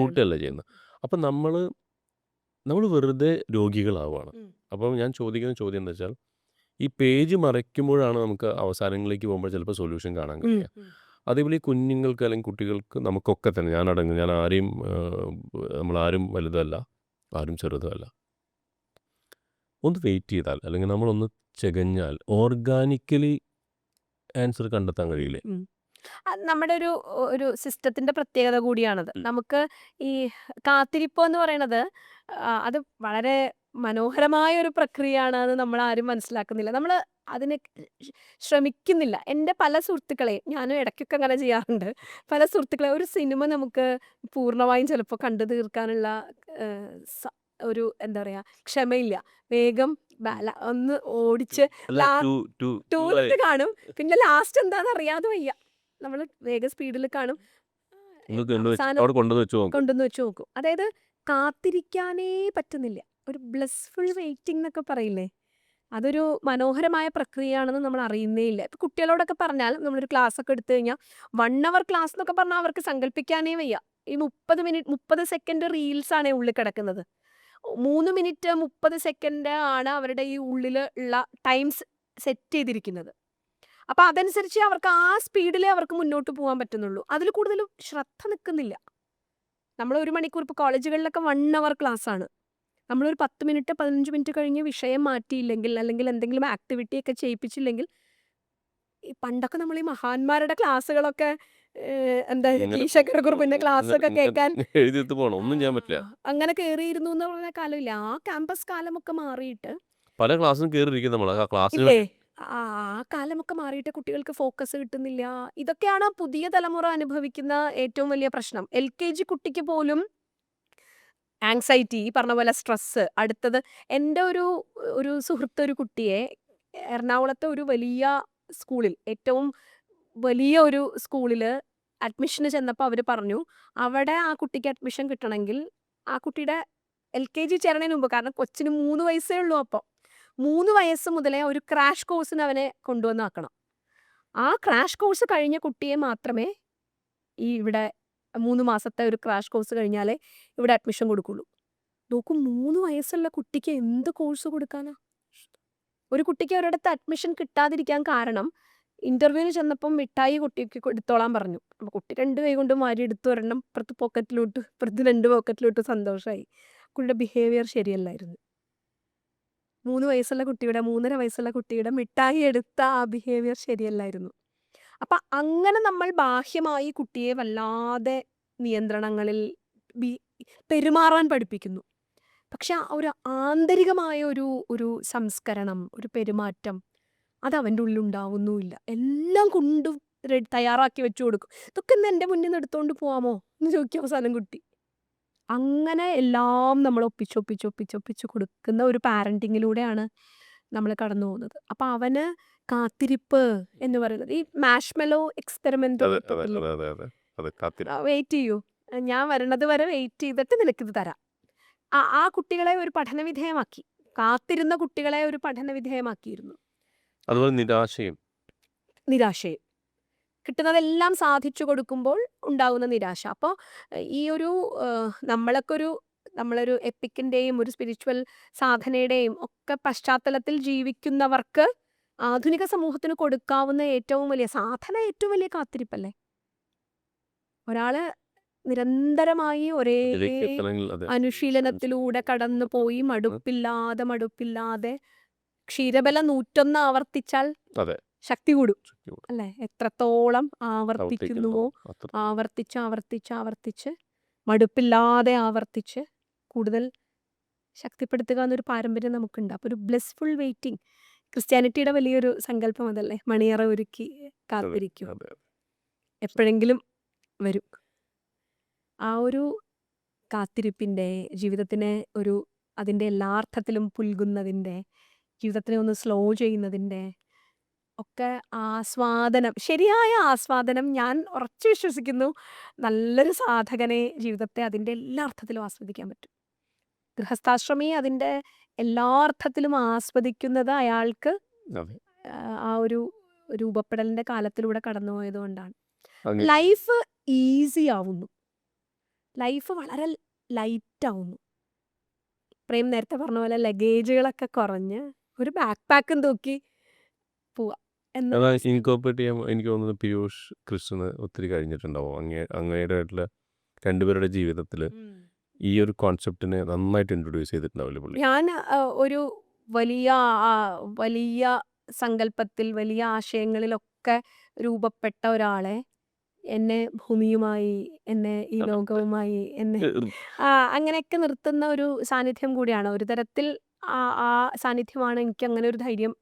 കൂട്ടുകയല്ല ചെയ്യുന്നത്. അപ്പം നമ്മൾ വെറുതെ രോഗികളാവുകയാണ്. അപ്പം ഞാൻ ചോദിക്കുന്ന ചോദ്യം എന്താ വെച്ചാൽ ഈ പേജ് മറയ്ക്കുമ്പോഴാണ് നമുക്ക് അവസാനങ്ങളിലേക്ക് പോകുമ്പോൾ ചിലപ്പോൾ സൊല്യൂഷൻ കാണാൻ കഴിയുക. അതേപോലെ ഈ കുഞ്ഞുങ്ങൾക്ക് അല്ലെങ്കിൽ കുട്ടികൾക്ക് നമുക്കൊക്കെ തന്നെ ഞാൻ ആരെയും നമ്മളാരും വലുതല്ല, ആരും ചെറുതല്ല. ഒന്ന് വെയിറ്റ് ചെയ്താൽ അല്ലെങ്കിൽ നമ്മളൊന്ന് ചെകഞ്ഞാൽ ഓർഗാനിക്കലി ആൻസർ കണ്ടെത്താൻ കഴിയില്ലേ?
നമ്മുടെ ഒരു സിസ്റ്റത്തിന്റെ പ്രത്യേകത കൂടിയാണത്. നമുക്ക് ഈ കാത്തിരിപ്പ് എന്ന് പറയണത് അത് വളരെ മനോഹരമായ ഒരു പ്രക്രിയയാണ്. അത് നമ്മൾ ആരും മനസ്സിലാക്കുന്നില്ല. നമ്മൾ അതിന് ശ്രമിക്കുന്നില്ല. എൻ്റെ പല സുഹൃത്തുക്കളെ ഞാനും ഇടയ്ക്കൊക്കെ അങ്ങനെ ചെയ്യാറുണ്ട്. പല സുഹൃത്തുക്കളെ ഒരു സിനിമ നമുക്ക് പൂർണ്ണമായും ചിലപ്പോൾ കണ്ടു തീർക്കാനുള്ള ഒരു എന്താ പറയാ ക്ഷമയില്ല. വേഗം ഒന്ന് ഓടിച്ച് ടൂറിട്ട് കാണും. പിന്നെ ലാസ്റ്റ് എന്താണെന്ന് അറിയാതെ വയ്യ. നമ്മൾ വേഗം സ്പീഡിൽ കാണും. കൊണ്ടുവന്ന് വെച്ച് നോക്കും. അതായത് കാത്തിരിക്കാനേ പറ്റുന്നില്ല. ഒരു ബ്ലെസ്ഫുൾ വെയിറ്റിംഗ് എന്നൊക്കെ പറയില്ലേ, അതൊരു മനോഹരമായ പ്രക്രിയയാണെന്ന് നമ്മൾ അറിയുന്നേ ഇല്ല. ഇപ്പം കുട്ടികളോടൊക്കെ പറഞ്ഞാൽ നമ്മളൊരു ക്ലാസ് ഒക്കെ എടുത്തു കഴിഞ്ഞാൽ 1 hour ക്ലാസ് എന്നൊക്കെ പറഞ്ഞാൽ അവർക്ക് സങ്കല്പിക്കാനേ വയ്യ. ഈ 30 സെക്കൻഡ് റീൽസാണ് ഉള്ളിൽ കിടക്കുന്നത്. 3 മിനിറ്റ് 30 സെക്കൻഡ് ആണ് അവരുടെ ഈ ഉള്ളിൽ ഉള്ള ടൈംസ് സെറ്റ് ചെയ്തിരിക്കുന്നത്. അപ്പം അതനുസരിച്ച് അവർക്ക് ആ സ്പീഡിലേ അവർക്ക് മുന്നോട്ട് പോകാൻ പറ്റുന്നുള്ളൂ. അതിൽ കൂടുതലും ശ്രദ്ധ നിൽക്കുന്നില്ല. നമ്മൾ 1 മണിക്കൂർ ഇപ്പോൾ കോളേജുകളിലൊക്കെ 1 hour ക്ലാസ്സാണ്. നമ്മളൊരു 10 മിനിറ്റ് 15 മിനിറ്റ് കഴിഞ്ഞ് വിഷയം മാറ്റിയില്ലെങ്കിൽ അല്ലെങ്കിൽ എന്തെങ്കിലും ആക്ടിവിറ്റി ഒക്കെ ചെയ്യിപ്പിച്ചില്ലെങ്കിൽ പണ്ടൊക്കെ നമ്മൾ ഈ മഹാന്മാരുടെ ക്ലാസ്സുകളൊക്കെ എന്താ ഈശകുറുപ്പിന്റെ ക്ലാസ് ഒക്കെ കേൾക്കാൻ
ഒന്നും ചെയ്യാൻ പറ്റില്ല.
അങ്ങനെ കയറിയിരുന്നു എന്ന് പറഞ്ഞ കാലമില്ല. ആ ക്യാമ്പസ് കാലമൊക്കെ മാറിയിട്ട്
പല ക്ലാസ്സും കയറിയിരിക്കും നമ്മൾ ആ ക്ലാസ്സിൽ.
ഇല്ലേ ആ കാലമൊക്കെ മാറിയിട്ട് കുട്ടികൾക്ക് ഫോക്കസ് കിട്ടുന്നില്ല. ഇതൊക്കെയാണ് പുതിയ തലമുറ അനുഭവിക്കുന്ന ഏറ്റവും വലിയ പ്രശ്നം. LKG കുട്ടിക്ക് പോലും ആങ്സൈറ്റി, ഈ പറഞ്ഞ പോലെ സ്ട്രെസ്. അടുത്തത് എൻ്റെ ഒരു സുഹൃത്ത് ഒരു കുട്ടിയെ എറണാകുളത്തെ ഒരു വലിയ സ്കൂളിൽ, ഏറ്റവും വലിയ ഒരു സ്കൂളിൽ അഡ്മിഷന് ചെന്നപ്പോൾ അവർ പറഞ്ഞു അവിടെ ആ കുട്ടിക്ക് അഡ്മിഷൻ കിട്ടണമെങ്കിൽ ആ കുട്ടിയുടെ LKG ചേരണതിന് മുമ്പ്, കാരണം കൊച്ചിന് 3 വയസ്സേ ഉള്ളൂ. അപ്പോൾ 3 വയസ്സ് മുതലേ ഒരു ക്രാഷ് കോഴ്സിന് അവനെ കൊണ്ടുവന്നാക്കണം. ആ ക്രാഷ് കോഴ്സ് കഴിഞ്ഞ കുട്ടിയെ മാത്രമേ ഇവിടെ 3 മാസത്തെ ഒരു ക്രാഷ് കോഴ്സ് കഴിഞ്ഞാലേ ഇവിടെ അഡ്മിഷൻ കൊടുക്കുള്ളൂ. നോക്കൂ, 3 വയസ്സുള്ള കുട്ടിക്ക് എന്ത് കോഴ്സ് കൊടുക്കാനാ? ഒരു കുട്ടിക്ക് ഒരിടത്ത് അഡ്മിഷൻ കിട്ടാതിരിക്കാൻ കാരണം ഇന്റർവ്യൂവിന് ചെന്നപ്പം മിഠായി കുട്ടിക്ക് എടുത്തോളാൻ പറഞ്ഞു. അപ്പോൾ കുട്ടി 2 കൈ കൊണ്ടും വാരി എടുത്തു. ഒരെണ്ണം ഇപ്പുറത്ത് പോക്കറ്റിലോട്ട്, ഇപ്പുറത്ത് 2 പോക്കറ്റിലോട്ട് സന്തോഷമായി. കുട്ടിയുടെ ബിഹേവിയർ ശരിയല്ലായിരുന്നു. 3 വയസ്സുള്ള കുട്ടിയുടെ 3.5 വയസ്സുള്ള കുട്ടിയുടെ മിഠായി എടുത്ത ആ ബിഹേവിയർ ശരിയല്ലായിരുന്നു. അപ്പം അങ്ങനെ നമ്മൾ ബാഹ്യമായി കുട്ടിയെ വല്ലാതെ നിയന്ത്രണങ്ങളിൽ പെരുമാറാൻ പഠിപ്പിക്കുന്നു. പക്ഷെ ഒരു ആന്തരികമായ ഒരു സംസ്കരണം, ഒരു പെരുമാറ്റം അത് അവൻ്റെ ഉള്ളിൽ ഉണ്ടാവുന്നുമില്ല. എല്ലാം കൊണ്ട് തയ്യാറാക്കി വെച്ചു കൊടുക്കും. ഇതൊക്കെ ഇന്ന് എൻ്റെ മുന്നിൽ നിന്ന് എടുത്തുകൊണ്ട് പോവാമോ എന്ന് ചോദിക്കും അവസാനം കുട്ടി. അങ്ങനെ എല്ലാം നമ്മൾ ഒപ്പിച്ചൊപ്പിച്ച് കൊടുക്കുന്ന ഒരു പാരൻറ്റിങ്ങിലൂടെയാണ് നമ്മൾ കടന്നു പോകുന്നത്. അപ്പം അവന് കാത്തിരിപ്പ് എന്ന് പറയുന്നത് ഈ മാഷ്മെലോ എക്സ്പെരിമെൻ്റ്
അതെ അതെ അതെ അതെ അതെ അതെ കാത്തിരിപ്പ്.
വെയിറ്റ് ചെയ്യൂ, ഞാൻ വരണത് വരെ വെയിറ്റ് ചെയ്തിട്ട് നിനക്കിത് തരാം. ആ കുട്ടികളെ ഒരു പഠനവിധേയമാക്കി, കാത്തിരുന്ന കുട്ടികളെ ഒരു പഠനവിധേയമാക്കിയിരുന്നു.
അതുപോലെ നിരാശയും.
നിരാശയും കിട്ടുന്നതെല്ലാം സാധിച്ചു കൊടുക്കുമ്പോൾ ഉണ്ടാകുന്ന നിരാശ. അപ്പോൾ ഈ ഒരു നമ്മളൊരു എപ്പിക്കിൻ്റെയും ഒരു സ്പിരിച്വൽ സാധനയുടെയും ഒക്കെ പശ്ചാത്തലത്തിൽ ജീവിക്കുന്നവർക്ക് ആധുനിക സമൂഹത്തിന് കൊടുക്കാവുന്ന ഏറ്റവും വലിയ സാധന ഏറ്റവും വലിയ കാത്തിരിപ്പല്ലേ. ഒരാള് നിരന്തരമായി ഒരേ
ഇതിലേക്ക് എത്തണമെങ്കിൽ അതെ
അനുശീലനത്തിലൂടെ കടന്നു പോയി മടുപ്പില്ലാതെ ക്ഷീരബല 101 ആവർത്തിച്ചാൽ
അതെ
ശക്തി കൂടും
ശക്തി കൂടും.
അല്ലേ. എത്രത്തോളം
പ്രവർത്തിക്കുന്നുവോ
ആവർത്തിക്കുന്നുവോ
അത്ര
ആവർത്തിച്ച് മടുപ്പില്ലാതെ ആവർത്തിച്ച് കൂടുതൽ ശക്തിപ്പെടുത്തുക എന്നൊരു പാരമ്പര്യം നമുക്കുണ്ട്. അപ്പോൾ ഒരു ബ്ലെസ്ഫുൾ വെയിറ്റിംഗ് ക്രിസ്ത്യാനിറ്റിയുടെ വലിയൊരു സങ്കല്പം അതല്ലേ. മണിയറ ഒരുക്കി
അതെ
കാത്തിരിക്കും,
അതെ
എപ്പോഴെങ്കിലും വരും. ആ ഒരു കാത്തിരിപ്പിൻ്റെ, ജീവിതത്തിനെ അതിൻ്റെ എല്ലാ അർത്ഥത്തിലും പുൽകുന്നതിൻ്റെ, ജീവിതത്തിനെ ഒന്ന് സ്ലോ ചെയ്യുന്നതിൻ്റെ ഒക്കെ ശരിയായ ആസ്വാദനം ഞാൻ ഉറച്ചു വിശ്വസിക്കുന്നു നല്ലൊരു സാധകനെ ജീവിതത്തെ അതിൻ്റെ എല്ലാ അർത്ഥത്തിലും ആസ്വദിക്കാൻ പറ്റും. ഗൃഹസ്ഥാശ്രമി അതിൻ്റെ എല്ലാ അർത്ഥത്തിലും ആസ്വദിക്കുന്നത് അയാൾക്ക്
അതെ
ആ ഒരു രൂപപ്പെടലിൻ്റെ കാലത്തിലൂടെ കടന്നു പോയതുകൊണ്ടാണ്.
അങ്ങ്
ലൈഫ് ഈസി ആവുന്നു, ലൈഫ് വളരെ ലൈറ്റ് ആവുന്നു. പ്രേം നേരത്തെ പറഞ്ഞ പോലെ ലഗേജുകളൊക്കെ കുറഞ്ഞ് ഒരു ബാക്ക് പാക്കും തൂക്കി പോവാ എന്ന്
അതാ ഇൻകോർപ്പറേറ്റ് ചെയ്യാൻ എനിക്ക് തോന്നുന്നത് പീയൂഷ് കൃഷ്ണന് ഒത്തിരി കഴിഞ്ഞിട്ടുണ്ടാവും. അങ്ങയുടെ ആയിട്ടുള്ള രണ്ടുപേരുടെ ജീവിതത്തിൽ ഈ ഒരു കോൺസെപ്റ്റിനെ നന്നായിട്ട് ഇൻട്രൊഡ്യൂസ് ചെയ്തിട്ടുണ്ടാവില്ലേ പുള്ളി.
ഞാൻ ഒരു വലിയ വലിയ സങ്കല്പത്തിൽ, വലിയ ആശയങ്ങളിലൊക്കെ രൂപപ്പെട്ട ഒരാളെ എന്നെ ഭൂമിയുമായി, എന്നെ ഈ ലോകവുമായി, എന്നെ അങ്ങനെയൊക്കെ നിർത്തുന്ന ഒരു സാന്നിധ്യം കൂടിയാണ്. ഒരു തരത്തിൽ ആ സാന്നിധ്യമാണ് എനിക്ക് അങ്ങനെ ഒരു ധൈര്യം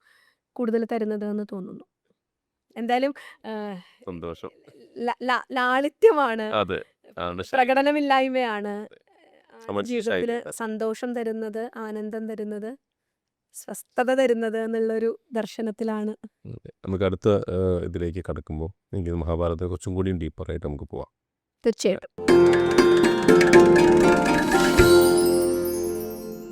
കൂടുതൽ തരുന്നത് എന്ന് തോന്നുന്നു. എന്തായാലും
സന്തോഷം.
ലാളിത്യമാണ്,
അതെ
പ്രകടനമില്ലായ്മയാണ് ജീവിതത്തിൽ
ശൈലി.
സന്തോഷം തരുന്നത്, ആനന്ദം തരുന്നത്, സ്വസ്ഥത തരുന്നത് എന്നുള്ളൊരു ദർശനത്തിലാണ്.
നമുക്ക് അടുത്ത ഇതിലേക്ക് കടക്കുമ്പോൾ എനിക്ക് മഹാഭാരതത്തെ കുറച്ചും കൂടി ഡീപ്പറായിട്ട് നമുക്ക് പോവാം.
തീർച്ചയായിട്ടും.